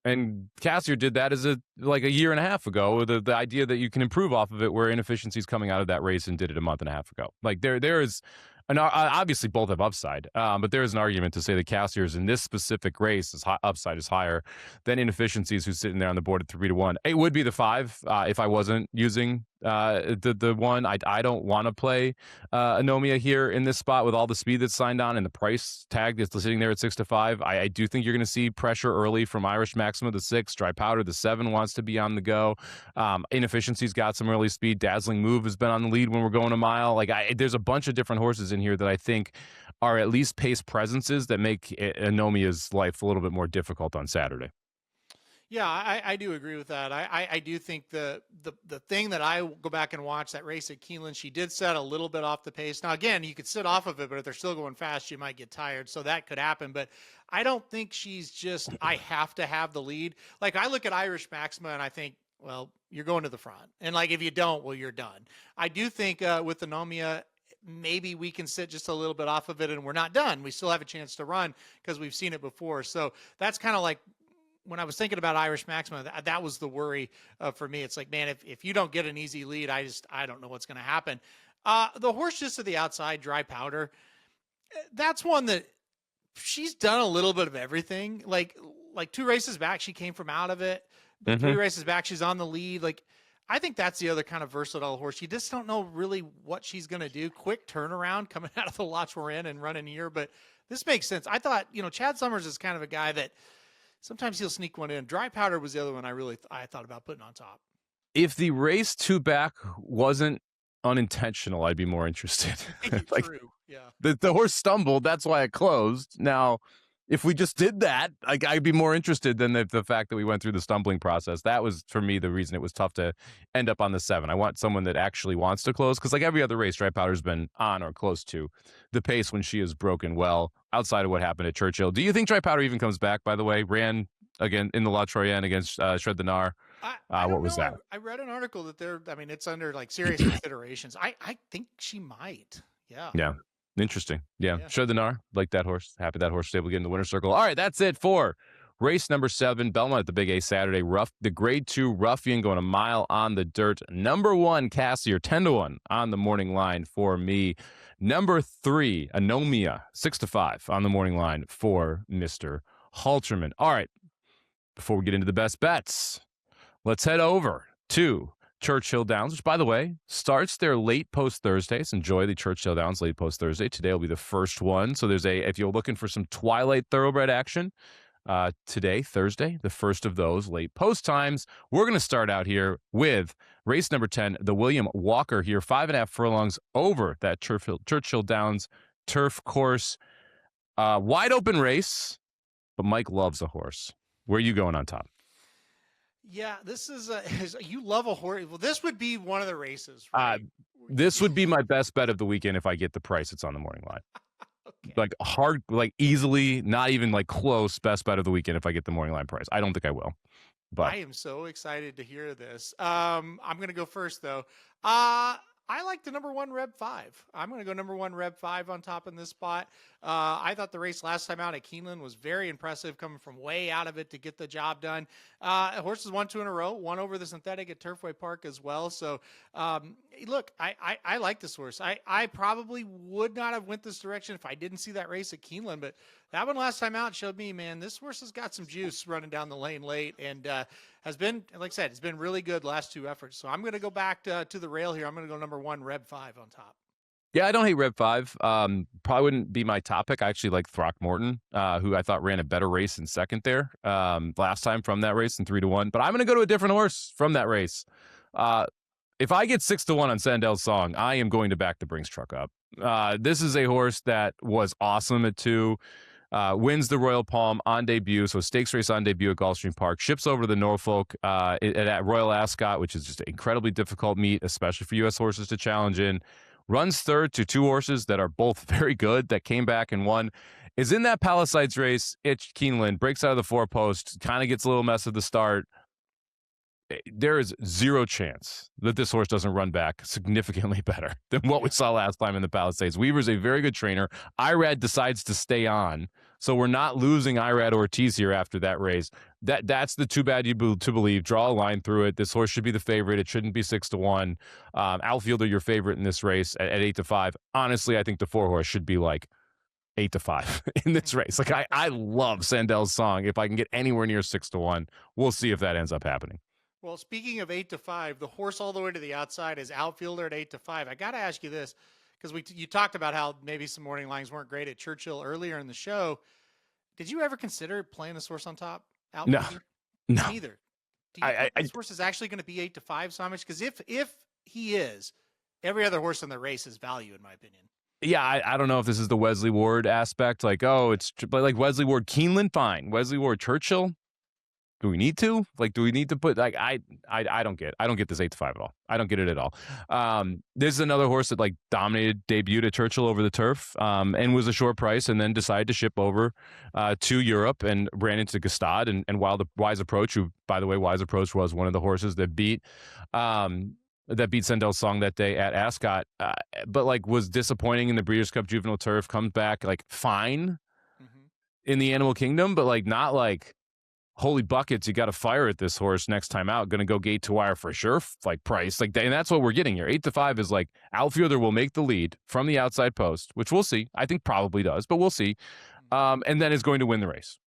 And Cassier did that as a year and a half ago. The idea that you can improve off of it, where Inefficiency's coming out of that race and did it a month and a half ago. Like there is. And obviously both have upside, but there is an argument to say that Cassier's in this specific race upside is higher than Inefficiencies, who's sitting there on the board at 3-1. It would be the 5 if I wasn't using the 1. I don't want to play Anomia here in this spot with all the speed that's signed on and the price tag that's sitting there at 6-5. I do think you're going to see pressure early from Irish Maxima, the 6, Dry Powder, the 7 wants to be on the go. Inefficiency's got some early speed. Dazzling Move has been on the lead when we're going a mile. There's a bunch of different horses in here that I think are at least pace presences that make Anomia's life a little bit more difficult on Saturday. Yeah, I do agree with that. I do think the thing that I go back and watch that race at Keeneland, she did set a little bit off the pace. Now, again, you could sit off of it, but if they're still going fast, you might get tired. So that could happen. But I don't think she's just, I have to have the lead. Like, I look at Irish Maxima and I think, well, you're going to the front. And like, if you don't, well, you're done. I do think with the Nomia, maybe we can sit just a little bit off of it and we're not done. We still have a chance to run because we've seen it before. So that's kind of like, when I was thinking about Irish Maxima, that was the worry for me. It's like, man, if you don't get an easy lead, I don't know what's going to happen. The horse just to the outside, Dry Powder, that's one that she's done a little bit of everything. Like 2 races back, she came from out of it. 3 races back, she's on the lead. Like, I think that's the other kind of versatile horse. You just don't know really what she's going to do. Quick turnaround coming out of the lots we're in and running here. But this makes sense. I thought, Chad Summers is kind of a guy that sometimes he'll sneak one in. Dry Powder was the other one I thought about putting on top. If the race 2 back wasn't unintentional, I'd be more interested. Like, true. Yeah. The horse stumbled. That's why it closed. Now, if we just did that, I'd be more interested than the fact that we went through the stumbling process. That was, for me, the reason it was tough to end up on the 7. I want someone that actually wants to close, because like every other race, Dry Powder's been on or close to the pace when she has broken well, outside of what happened at Churchill. Do you think Dry Powder even comes back, by the way? Ran again in the La Troyenne against Shred the Gnar. What was that? I read an article that it's under like serious considerations. I think she might. Yeah. Yeah. Interesting. Yeah. Shred the Gnar. Like that horse. Happy that horse was able to get in the winner's circle. All right. That's it for race number 7. Belmont at the Big A Saturday. The grade 2 Ruffian going a mile on the dirt. Number 1 Cassier 10-1 on the morning line for me. Number 3 Anomia 6-5 on the morning line for Mr. Halterman. All right. Before we get into the best bets, let's head over to Churchill Downs, which, by the way, starts their late post Thursdays. Enjoy the Churchill Downs late post Thursday. Today will be the first one. So if you're looking for some Twilight Thoroughbred action, today, Thursday, the first of those late post times. We're going to start out here with race number 10, the William Walker here, 5.5 furlongs over that Churchill Downs turf course. Wide open race, but Mike loves a horse. Where are you going on top? Yeah, this is you love a horse. Well, this would be one of the races. Right? This would be my best bet of the weekend if I get the price it's on the morning line. Okay. Like hard, like easily, not even like close best bet of the weekend if I get the morning line price. I don't think I will. But I am so excited to hear this. I'm going to go first, though. I like the number 1 Reb 5. I'm going to go number 1 Reb 5 on top in this spot. I thought the race last time out at Keeneland was very impressive, coming from way out of it to get the job done. Horses won 2 in a row, one over the synthetic at Turfway Park as well. So, look, I like this horse. I probably would not have went this direction if I didn't see that race at Keeneland, but that one last time out showed me, man, this horse has got some juice running down the lane late and has been, like I said, it's been really good last 2 efforts. So I'm going to go back to the rail here. I'm going to go number 1 Reb 5 on top. Yeah, I don't hate Reb 5. Probably wouldn't be my top pick. I actually like Throckmorton, who I thought ran a better race in second there last time from that race in 3-1. But I'm going to go to a different horse from that race. If I get 6-1 on Sandel's Song, I am going to back the Brinks truck up. This is a horse that was awesome at 2. Wins the Royal Palm on debut, so stakes race on debut at Gulfstream Park. Ships over to the Norfolk at Royal Ascot, which is just an incredibly difficult meet, especially for U.S. horses to challenge in. Runs third to 2 horses that are both very good, that came back and won. Is in that Palisades race at Keeneland, breaks out of the 4-post, kind of gets a little mess at the start. There is 0 chance that this horse doesn't run back significantly better than what we saw last time in the Palisades. Weaver's a very good trainer. Irad decides to stay on, so we're not losing Irad Ortiz here after that race. That's the too bad you to believe. Draw a line through it. This horse should be the favorite. It shouldn't be 6-1. Outfielder, your favorite in this race at 8-5. Honestly, I think the 4 horse should be like 8-5 in this race. Like I love Sandel's Song. If I can get anywhere near 6-1, we'll see if that ends up happening. Well, speaking of 8-5, the horse all the way to the outside is outfielder at 8-5. I got to ask you this, because you talked about how maybe some morning lines weren't great at Churchill earlier in the show. Did you ever consider playing this horse on top? Outfielder? No. Neither. Do you think this horse is actually going to be 8-5, Somich? Because if he is, every other horse in the race is value, in my opinion. Yeah, I don't know if this is the Wesley Ward aspect. Like, it's like Wesley Ward Keeneland, fine. Wesley Ward Churchill, Do we need to? Like, do we need to put like I don't get this 8-5 at all. I don't get it at all. This is another horse that like dominated, debuted at Churchill over the turf, and was a short price, and then decided to ship over to Europe and ran into Gstaad and while the Wise Approach, who by the way, Wise Approach was one of the horses that beat Sendel's Song that day at Ascot, but like was disappointing in the Breeders' Cup Juvenile Turf, comes back like fine in the Animal Kingdom, but like not like holy buckets, you got to fire at this horse next time out. Going to go gate to wire for sure, like price. Like, and that's what we're getting here. 8-5 is like outfielder will make the lead from the outside post, which we'll see. I think probably does, but we'll see. And then is going to win the race.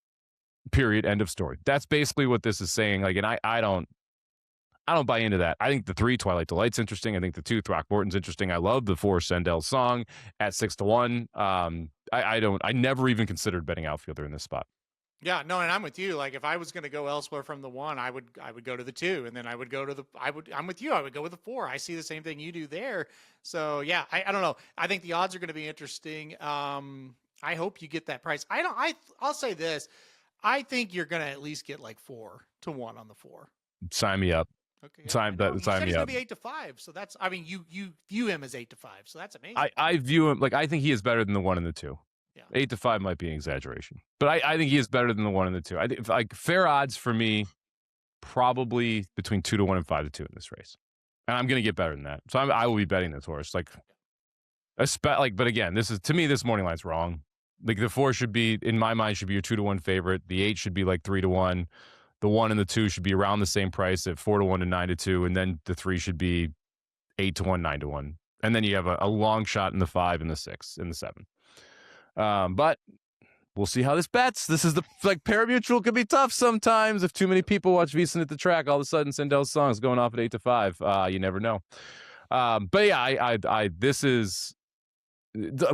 Period. End of story. That's basically what this is saying. Like, and I don't buy into that. I think the 3 Twilight Delight's interesting. I think the 2 Throckmorton's interesting. I love the 4 Sendel's Song at 6-1. I never even considered betting outfielder in this spot. Yeah, no, and I'm with you. Like if I was going to go elsewhere from the 1, I would go to the 2, and then I would go to I'm with you. I would go with the 4. I see the same thing you do there. So yeah, I don't know. I think the odds are going to be interesting. I hope you get that price. I'll say this. I think you're going to at least get like 4-1 on the 4. Sign me up. Okay. Sign me up. He's going to be 8-5. So that's, I mean, you view him as 8-5. So that's amazing. I view him like, I think he is better than the 1 and the 2. Yeah. 8-5 might be an exaggeration, but I think he is better than the 1 and the 2. I think like fair odds for me, probably between 2-1 and 5-2 in this race, and I'm going to get better than that. So I will be betting this horse. Like, but again, this is to me this morning line's wrong. Like the 4 should be in my mind should be your 2-1 favorite. The 8 should be like 3-1. The 1 and the 2 should be around the same price at 4-1 and 9-2, and then the 3 should be 8-1, 9-1, and then you have a long shot in the 5 and the 6 and the 7. But we'll see how this bets. This is like pari-mutuel could be tough sometimes if too many people watch VSiN at the track. All of a sudden, Sendel's Song is going off at 8-5. You never know. But yeah, this is.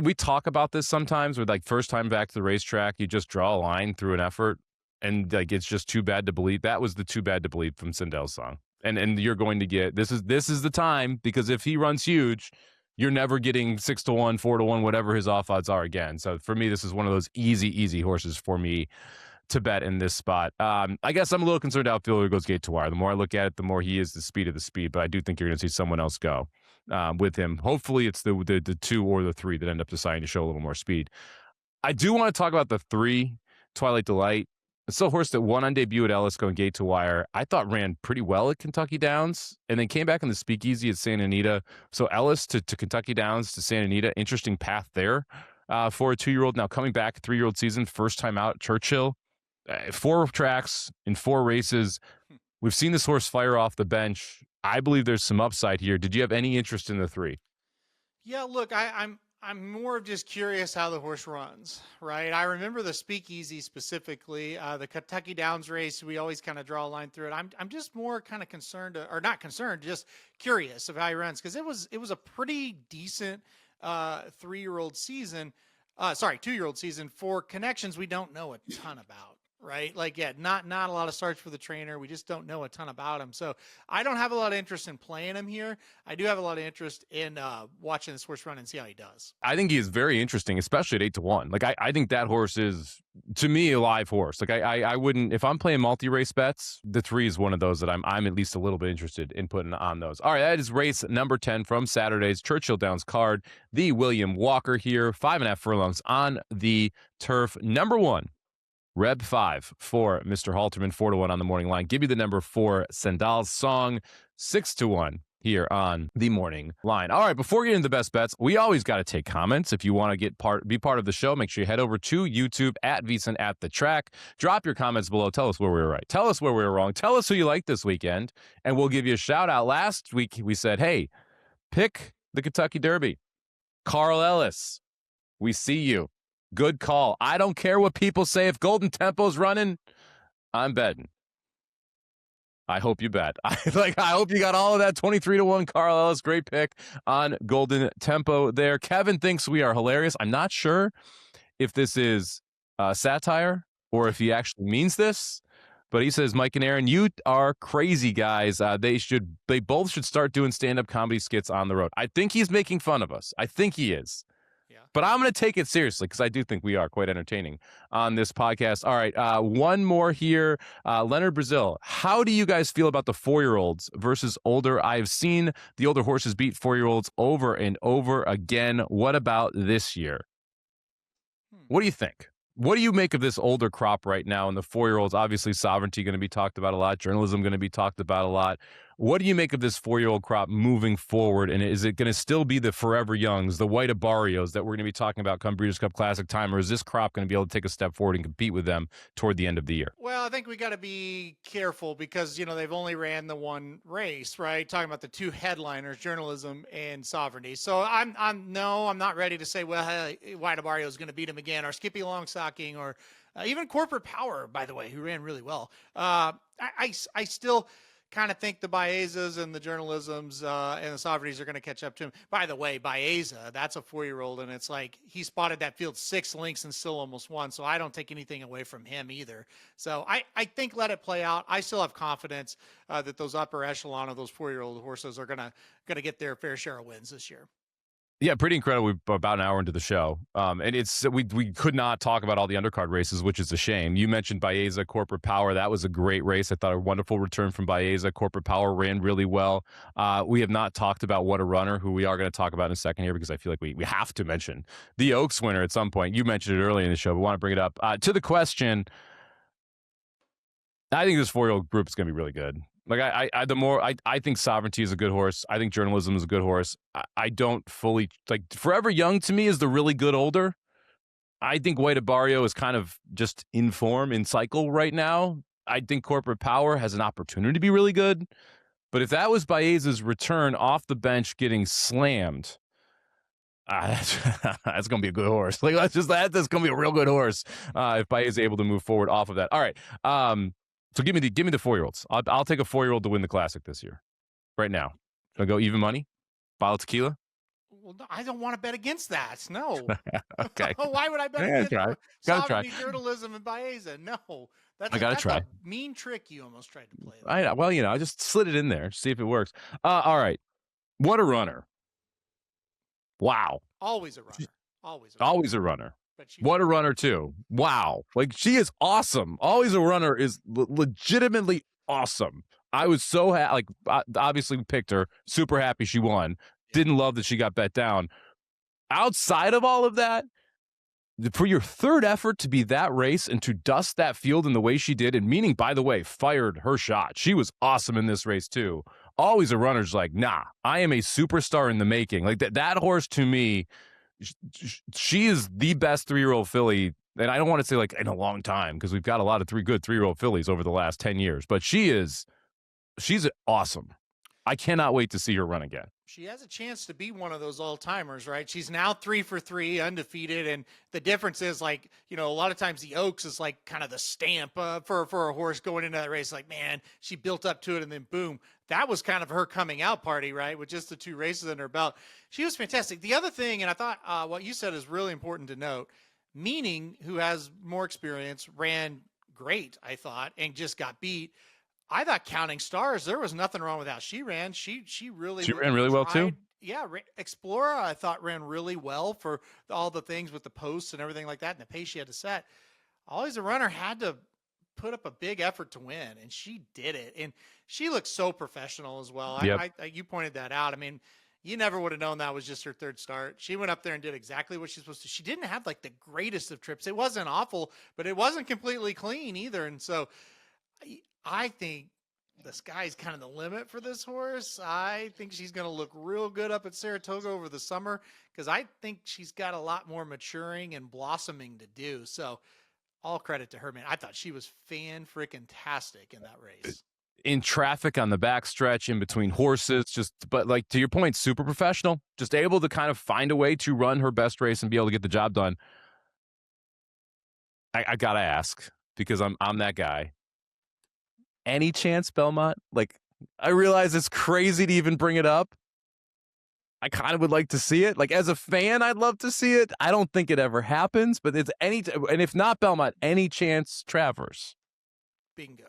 We talk about this sometimes with like first time back to the racetrack, you just draw a line through an effort, and like it's just too bad to believe. That was the too bad to believe from Sendel's Song, and you're going to get this is the time, because if he runs huge, you're never getting 6-1, 4-1, whatever his off odds are again. So for me, this is one of those easy horses for me to bet in this spot. I guess I'm a little concerned outfielder goes gate to wire. The more I look at it, the more he is the speed of the speed, but I do think you're going to see someone else go with him. Hopefully it's the 2 or the 3 that end up deciding to show a little more speed. I do want to talk about the 3 Twilight Delight. It's a horse that won on debut at Ellis going gate to wire. I thought ran pretty well at Kentucky Downs and then came back in the Speakeasy at Santa Anita. So Ellis to Kentucky Downs to Santa Anita, interesting path there for a 2-year-old. Now coming back 3-year-old season, first time out at Churchill. 4 tracks in 4 races. We've seen this horse fire off the bench. I believe there's some upside here. Did you have any interest in the 3? Yeah, look, I'm more of just curious how the horse runs, right? I remember the Speakeasy specifically, the Kentucky Downs race. We always kind of draw a line through it. I'm just more kind of concerned, or not concerned, just curious of how he runs, because it was a pretty decent 3-year-old season. 2-year-old season for connections we don't know a ton about. Right? Like, yeah, not a lot of starts for the trainer. We just don't know a ton about him. So I don't have a lot of interest in playing him here. I do have a lot of interest in watching this horse run and see how he does. I think he is very interesting, especially at 8-1. Like, I think that horse is, to me, a live horse. Like, I wouldn't, if I'm playing multi-race bets, the 3 is one of those that I'm at least a little bit interested in putting on those. All right, that is race number 10 from Saturday's Churchill Downs card. The William Walker here, 5.5 furlongs on the turf. Number 1. Reb 5 for Mr. Halterman, 4-1 on the morning line. Give you the number 4, Sendel's Song, 6-1 here on the morning line. All right, before we get into the best bets, we always got to take comments. If you want to be part of the show, make sure you head over to YouTube at VSiN at the track. Drop your comments below. Tell us where we were right. Tell us where we were wrong. Tell us who you liked this weekend, and we'll give you a shout out. Last week we said, hey, pick the Kentucky Derby. Carl Ellis, we see you. Good call. I don't care what people say. If Golden Tempo's running, I'm betting. I hope you bet. I hope you got all of that. 23-1 Carl Ellis. Great pick on Golden Tempo there. Kevin thinks we are hilarious. I'm not sure if this is satire or if he actually means this, but he says, Mike and Aaron, you are crazy guys. They both should start doing stand-up comedy skits on the road. I think he's making fun of us. I think he is. Yeah. But I'm going to take it seriously because I do think we are quite entertaining on this podcast. All right, one more here. Leonard Brazil, how do you guys feel about the 4-year-olds versus older? I've seen the older horses beat 4-year-olds over and over again. What about this year? What do you think? What do you make of this older crop right now? And the 4-year-olds, obviously sovereignty going to be talked about a lot, journalism going to be talked about a lot. What do you make of this 4-year-old crop moving forward? And is it going to still be the forever youngs, the white Abarios that we're going to be talking about come Breeders' Cup Classic time? Or is this crop going to be able to take a step forward and compete with them toward the end of the year? Well, I think we got to be careful because, they've only ran the one race, right? Talking about the two headliners, journalism and sovereignty. So I'm not ready to say, well, hey, White Abario is going to beat him again, or Skippy Longstocking, or even Corporate Power, by the way, who ran really well. I still kind of think the Baezas and the journalisms and the sovereignties are going to catch up to him. By the way, Baeza, that's a 4-year-old, and it's like he spotted that field 6 lengths and still almost won, so I don't take anything away from him either. So I think let it play out. I still have confidence that those upper echelon of those 4-year-old horses are going to get their fair share of wins this year. Yeah, pretty incredible. We're about an hour into the show, and we could not talk about all the undercard races, which is a shame. You mentioned Baeza, Corporate Power. That was a great race. I thought a wonderful return from Baeza. Corporate Power ran really well. We have not talked about What a Runner, who we are going to talk about in a second here because I feel like we have to mention the Oaks winner at some point. You mentioned it earlier in the show, but want to bring it up. To the question, I think this 4-year-old group is going to be really good. Like I think Sovereignty is a good horse. I think Journalism is a good horse. I don't fully like Forever Young to me is the really good older. I think White Abario is kind of just in form, in cycle right now. I think Corporate Power has an opportunity to be really good. But if that was Baeza's return off the bench getting slammed, that's going to be a good horse. Like that's going to be a real good horse if Baeza is able to move forward off of that. All right. So give me the 4-year-olds. I'll take a 4-year-old to win the Classic this year. Right now. Should I go even money? Bottle of tequila? Well, no, I don't want to bet against that. No. Okay. Why would I bet against Sovereignty, Journalism, and Baeza? No. That's a mean trick you almost tried to play. I just slid it in there. See if it works. All right. What a runner. Wow. Always a runner. Always a runner. What a runner, too. Wow. Like, she is awesome. Always a runner is legitimately awesome. I was so happy. Like, obviously, we picked her. Super happy she won. Didn't love that she got bet down. Outside of all of that, for your third effort to be that race and to dust that field in the way she did, and meaning, by the way, fired her shot. She was awesome in this race, too. Always a runner's like, nah, I am a superstar in the making. Like, that horse, to me, she is the best 3-year-old filly, and I don't want to say like in a long time because we've got a lot of good 3-year-old fillies over the last 10 years, but she's awesome. I cannot wait to see her run again. She has a chance to be one of those all-timers, right? She's now 3 for 3, undefeated, and the difference is like, a lot of times the Oaks is like kind of the stamp for a horse going into that race. Like, man, she built up to it, and then boom. That was kind of her coming out party, right? With just the 2 races under her belt. She was fantastic. The other thing, and I thought what you said is really important to note, Meaning, who has more experience, ran great, I thought, and just got beat. I thought Counting Stars, there was nothing wrong with how she ran. She ran really well too. Yeah, Explorer, I thought ran really well for all the things with the posts and everything like that, and the pace she had to set. Always a runner had to put up a big effort to win, and she did it. And she looked so professional as well. Yep. You pointed that out. I mean, you never would have known that was just her third start. She went up there and did exactly what she's supposed to. She didn't have like the greatest of trips. It wasn't awful, but it wasn't completely clean either. And so I think the sky's kind of the limit for this horse. I think she's going to look real good up at Saratoga over the summer because I think she's got a lot more maturing and blossoming to do. So all credit to her, man. I thought she was fan-freaking-tastic in that race. In traffic on the backstretch, in between horses, but like to your point, super professional, just able to kind of find a way to run her best race and be able to get the job done. I gotta ask because I'm that guy. Any chance Belmont? Like, I realize it's crazy to even bring it up. I kind of would like to see it. Like, as a fan, I'd love to see it. I don't think it ever happens, but it's and if not Belmont, any chance Travers? Bingo.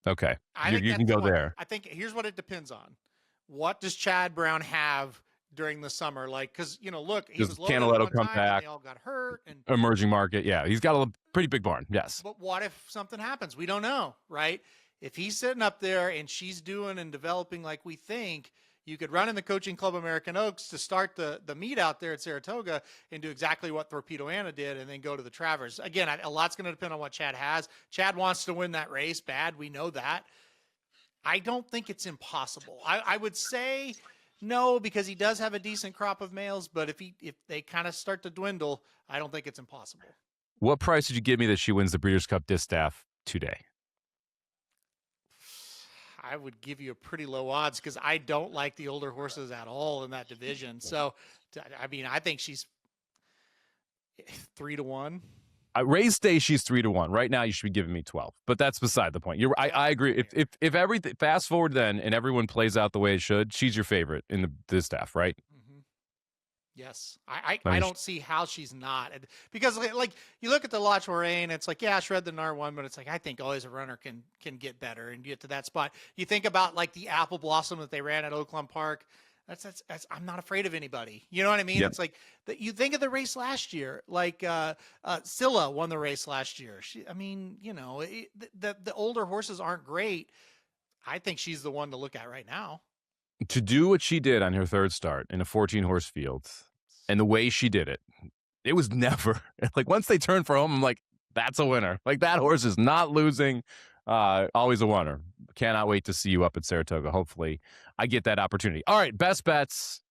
Okay, you can go there. I think here's what it depends on. What does Chad Brown have during the summer. Like, because, look, he Does was loaded Canaletto one come time back? and they all got hurt. And Emerging market. Yeah, he's got a pretty big barn. Yes. But what if something happens? We don't know, right? If he's sitting up there and she's doing and developing like we think, you could run in the Coaching Club American Oaks to start the meet out there at Saratoga and do exactly what Torpedo Anna did and then go to the Travers. Again, a lot's going to depend on what Chad has. Chad wants to win that race bad. We know that. I don't think it's impossible. I would say no, because he does have a decent crop of males, but if they kind of start to dwindle, I don't think it's impossible. What price did you give me that she wins the Breeders' Cup Distaff today? I would give you a pretty low odds because I don't like the older horses at all in that division. So, I mean, I think she's 3-1. Race day, she's 3-1. Right now, you should be giving me 12, but that's beside the point. I agree. If everything, fast forward then and everyone plays out the way it should, she's your favorite in the Distaff, right? Yes. I don't see how she's not, because like you look at the La Touraine, it's like, yeah, Shred the Nar won, but it's like, I think always a runner can get better and get to that spot. You think about like the Apple Blossom that they ran at Oakland Park. That's I'm not afraid of anybody. You know what I mean? Yep. It's like you think of the race last year, like Scylla won the race last year. The older horses aren't great. I think she's the one to look at right now. To do what she did on her third start in a 14-horse field, and the way she did it was never like once they turned for home, I'm like, that's a winner. Like that horse is not losing. Always a winner. Cannot wait to see you up at Saratoga. Hopefully I get that opportunity. All right, best bets.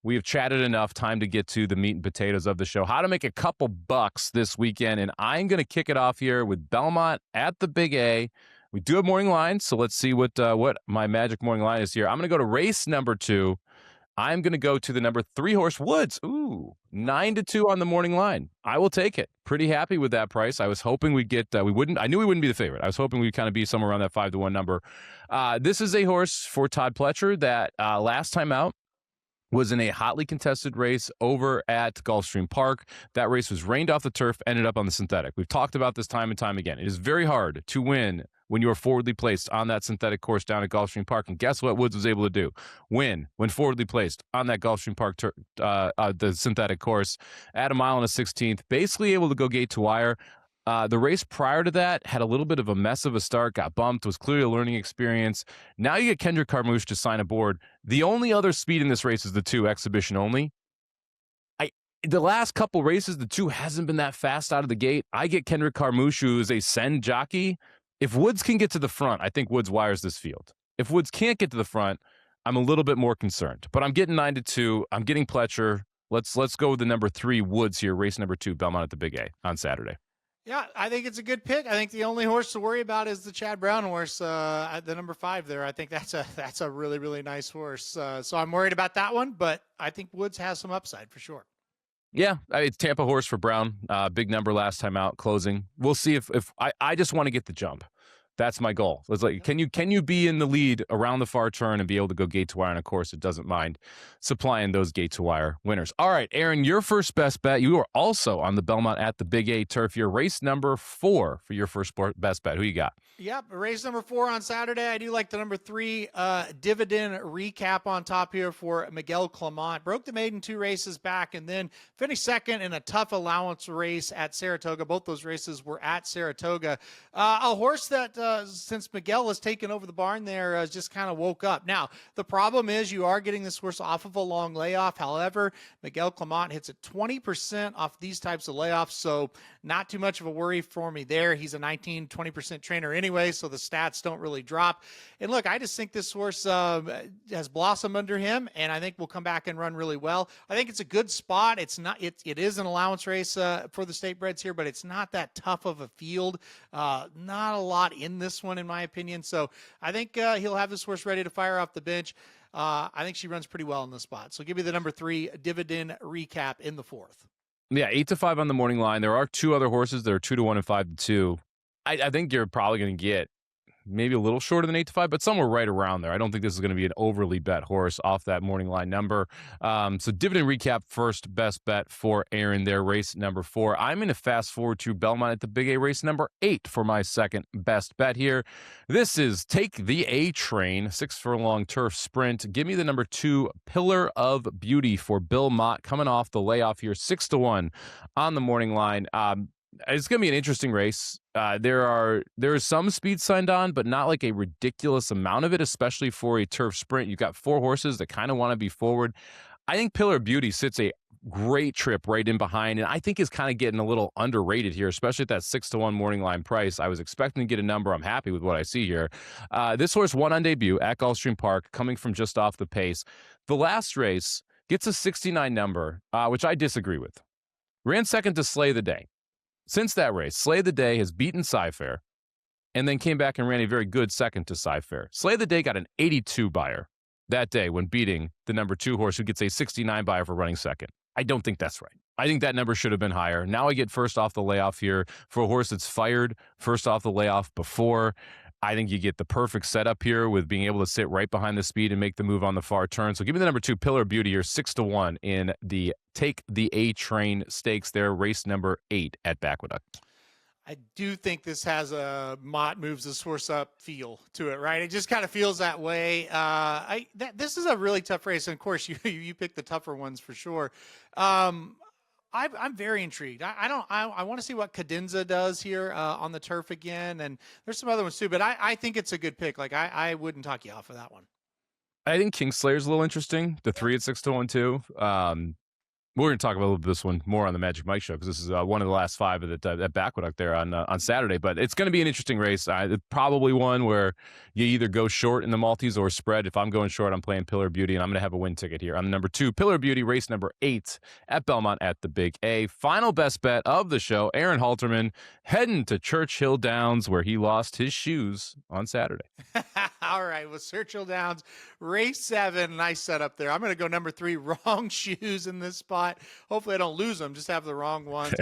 We have chatted enough. Time to get to the meat and potatoes of the show. How to make a couple bucks this weekend. And I'm going to kick it off here with Belmont at the Big A. We do have morning lines, so let's see what my magic morning line is here. I'm going to go to race number 2. I'm going to go to the number 3 horse, Woods. Ooh, 9-2 on the morning line. I will take it. Pretty happy with that price. I was hoping we'd get, I knew we wouldn't be the favorite. I was hoping we'd kind of be somewhere around that 5-1 number. This is a horse for Todd Pletcher that last time out was in a hotly contested race over at Gulfstream Park. That race was rained off the turf, ended up on the synthetic. We've talked about this time and time again. It is very hard to win when you are forwardly placed on that synthetic course down at Gulfstream Park. And guess what Woods was able to do? Win when forwardly placed on that Gulfstream Park, the synthetic course at 1 1/16. Basically able to go gate to wire. The race prior to that had a little bit of a mess of a start, got bumped, was clearly a learning experience. Now you get Kendrick Carmouche to sign aboard. The only other speed in this race is the 2 exhibition only. The last couple races, the 2 hasn't been that fast out of the gate. I get Kendrick Carmouche, who is a send jockey. If Woods can get to the front, I think Woods wires this field. If Woods can't get to the front, I'm a little bit more concerned. But I'm getting 9-2. I'm getting Pletcher. Let's go with the number 3 Woods here, race number 2, Belmont at the Big A on Saturday. Yeah, I think it's a good pick. I think the only horse to worry about is the Chad Brown horse, at the number 5 there. I think that's a really, really nice horse. So I'm worried about that one, but I think Woods has some upside for sure. Yeah, it's Tampa horse for Brown. Big number last time out, closing. We'll see if I just want to get the jump. That's my goal. It's like, can you be in the lead around the far turn and be able to go gate to wire? And of course, it doesn't mind supplying those gate to wire winners. All right, Aaron, your first best bet. You are also on the Belmont at the Big A turf here. Race number 4 for your first best bet. Who you got? Yep, race number 4 on Saturday. I do like the number 3 dividend recap on top here for Miguel Clement. Broke the maiden 2 races back and then finished second in a tough allowance race at Saratoga. Both those races were at Saratoga. A horse that since Miguel has taken over the barn there, just kind of woke up. Now, the problem is you are getting this horse off of a long layoff. However, Miguel Clement hits at 20% off these types of layoffs, so not too much of a worry for me there. He's a 19-20% trainer anyway, so the stats don't really drop. And look, I just think this horse has blossomed under him, and I think will come back and run really well. I think it's a good spot. It is an allowance race for the state breds here, but it's not that tough of a field. Not a lot in this one, in my opinion. So I think he'll have this horse ready to fire off the bench. I think she runs pretty well in the spot. So give me the number 3 dividend recap in the 4th. Yeah, 8-5 on the morning line. There are 2 other horses that are 2-1 and 5-2. I think you're probably going to get maybe a little shorter than 8-5, but somewhere right around there. I don't think this is going to be an overly bet horse off that morning line number. So dividend recap, first best bet for Aaron there, race number 4. I'm going to fast forward to Belmont at the Big A, race number 8 for my second best bet here. This is Take the A Train, 6 furlong turf sprint. Give me the number 2, Pillar of Beauty for Bill Mott, coming off the layoff here, 6-1 on the morning line. It's going to be an interesting race. There is some speed signed on, but not like a ridiculous amount of it, especially for a turf sprint. You've got 4 horses that kind of want to be forward. I think Pillar of Beauty sits a great trip right in behind, and I think is kind of getting a little underrated here, especially at that 6-1 morning line price. I was expecting to get a number. I'm happy with what I see here. This horse won on debut at Gulfstream Park, coming from just off the pace. The last race gets a 69 number, which I disagree with. Ran second to Slay the Day. Since that race, Slay the Day has beaten Sci-Fair and then came back and ran a very good second to Sci-Fair. Slay the Day got an 82 buyer that day when beating the number 2 horse, who gets a 69 buyer for running second. I don't think that's right. I think that number should have been higher. Now I get first off the layoff here for a horse that's fired first off the layoff before. I think you get the perfect setup here with being able to sit right behind the speed and make the move on the far turn. So give me the number 2, Pillar of Beauty here, 6-1 in the Take the A Train Stakes there, race number 8 at Backwood. I do think this has a Mott moves this horse up feel to it, right? It just kind of feels that way. This is a really tough race, and of course you pick the tougher ones for sure. I'm very intrigued. I want to see what Cadenza does here on the turf again, and there's some other ones too. But I think it's a good pick. Like I wouldn't talk you off of that one. I think Kingslayer's a little interesting. The 3 at 6-1 too. We're going to talk about this one more on the Magic Mike show because this is one of the last 5 at Backwood there on Saturday. But it's going to be an interesting race. Probably one where you either go short in the multis or spread. If I'm going short, I'm playing Pillar Beauty, and I'm going to have a win ticket here. I'm number 2, Pillar Beauty, race number 8 at Belmont at the Big A. Final best bet of the show, Aaron Halterman heading to Churchill Downs, where he lost his shoes on Saturday. All right, with Churchill Downs, race 7, nice setup there. I'm going to go number 3, wrong shoes in this spot. Hopefully I don't lose them, just have the wrong ones.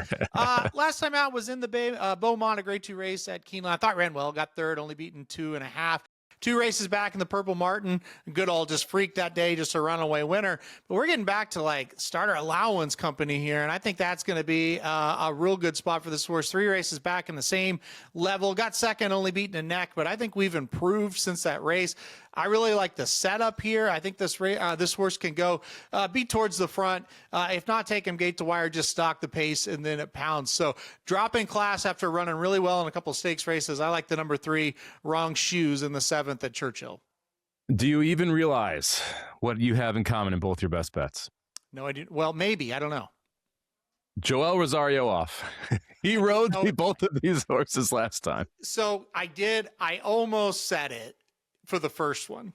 Last time out was in the Beaumont, a grade 2 race at Keeneland. I thought ran well, got third, only beaten 2.5. 2 races back in the Purple Martin. Goodall just freaked that day, just a runaway winner. But we're getting back to like starter allowance company here, and I think that's going to be a real good spot for this horse. 3 races back in the same level. Got second, only beaten a neck, but I think we've improved since that race. I really like the setup here. I think this horse can go be towards the front. If not, take him gate to wire, just stock the pace, and then it pounds. So drop in class after running really well in a couple stakes races. I like the number 3, wrong shoes in the 7th at Churchill. Do you even realize what you have in common in both your best bets? No, I didn't. Well, maybe. I don't know. Joel Rosario off. He rode both of these horses last time. So I did. I almost said it for the first one.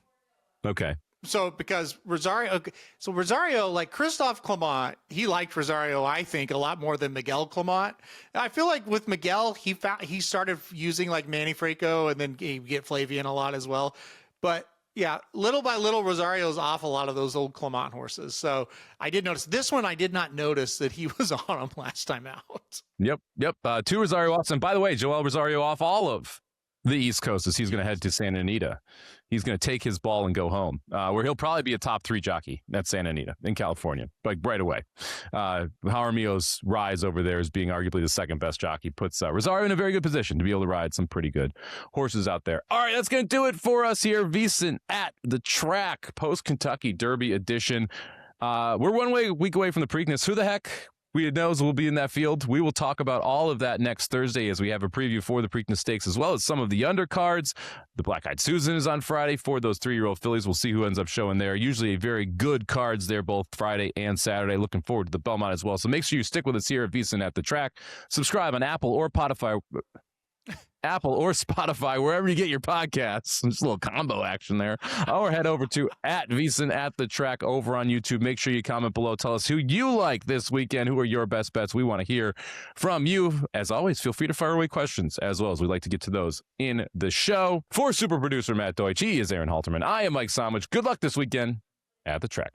Okay. So because Rosario, like Christophe Clement, he liked Rosario, I think, a lot more than Miguel Clement. I feel like with Miguel, he started using like Manny Franco, and then he get Flavian a lot as well. But yeah, little by little, Rosario's off a lot of those old Clement horses. So I did notice this one. I did not notice that he was on him last time out. Yep. 2 Rosario offs. And by the way, Joel Rosario off all of the East Coast as he's going to head to Santa Anita. He's going to take his ball and go home, where he'll probably be a top 3 jockey at Santa Anita in California, like right away. Jaramillo's rise over there as being arguably the second best jockey puts Rosario in a very good position to be able to ride some pretty good horses out there. All right, that's going to do it for us here. VSiN at the Track, post-Kentucky Derby edition. We're 1 week away from the Preakness. Who the heck we knows will be in that field? We will talk about all of that next Thursday as we have a preview for the Preakness Stakes, as well as some of the undercards. The Black Eyed Susan is on Friday for those 3-year-old fillies. We'll see who ends up showing there. Usually very good cards there, both Friday and Saturday. Looking forward to the Belmont as well. So make sure you stick with us here at VSiN at the Track. Subscribe on Apple or Spotify, wherever you get your podcasts. Just a little combo action there. Or head over to at VSiN at the Track over on YouTube. Make sure you comment below. Tell us who you like this weekend. Who are your best bets? We want to hear from you. As always, feel free to fire away questions as well, as we'd like to get to those in the show. For super producer Matt Deutsch, he is Aaron Halterman. I am Mike Somich. Good luck this weekend at the Track.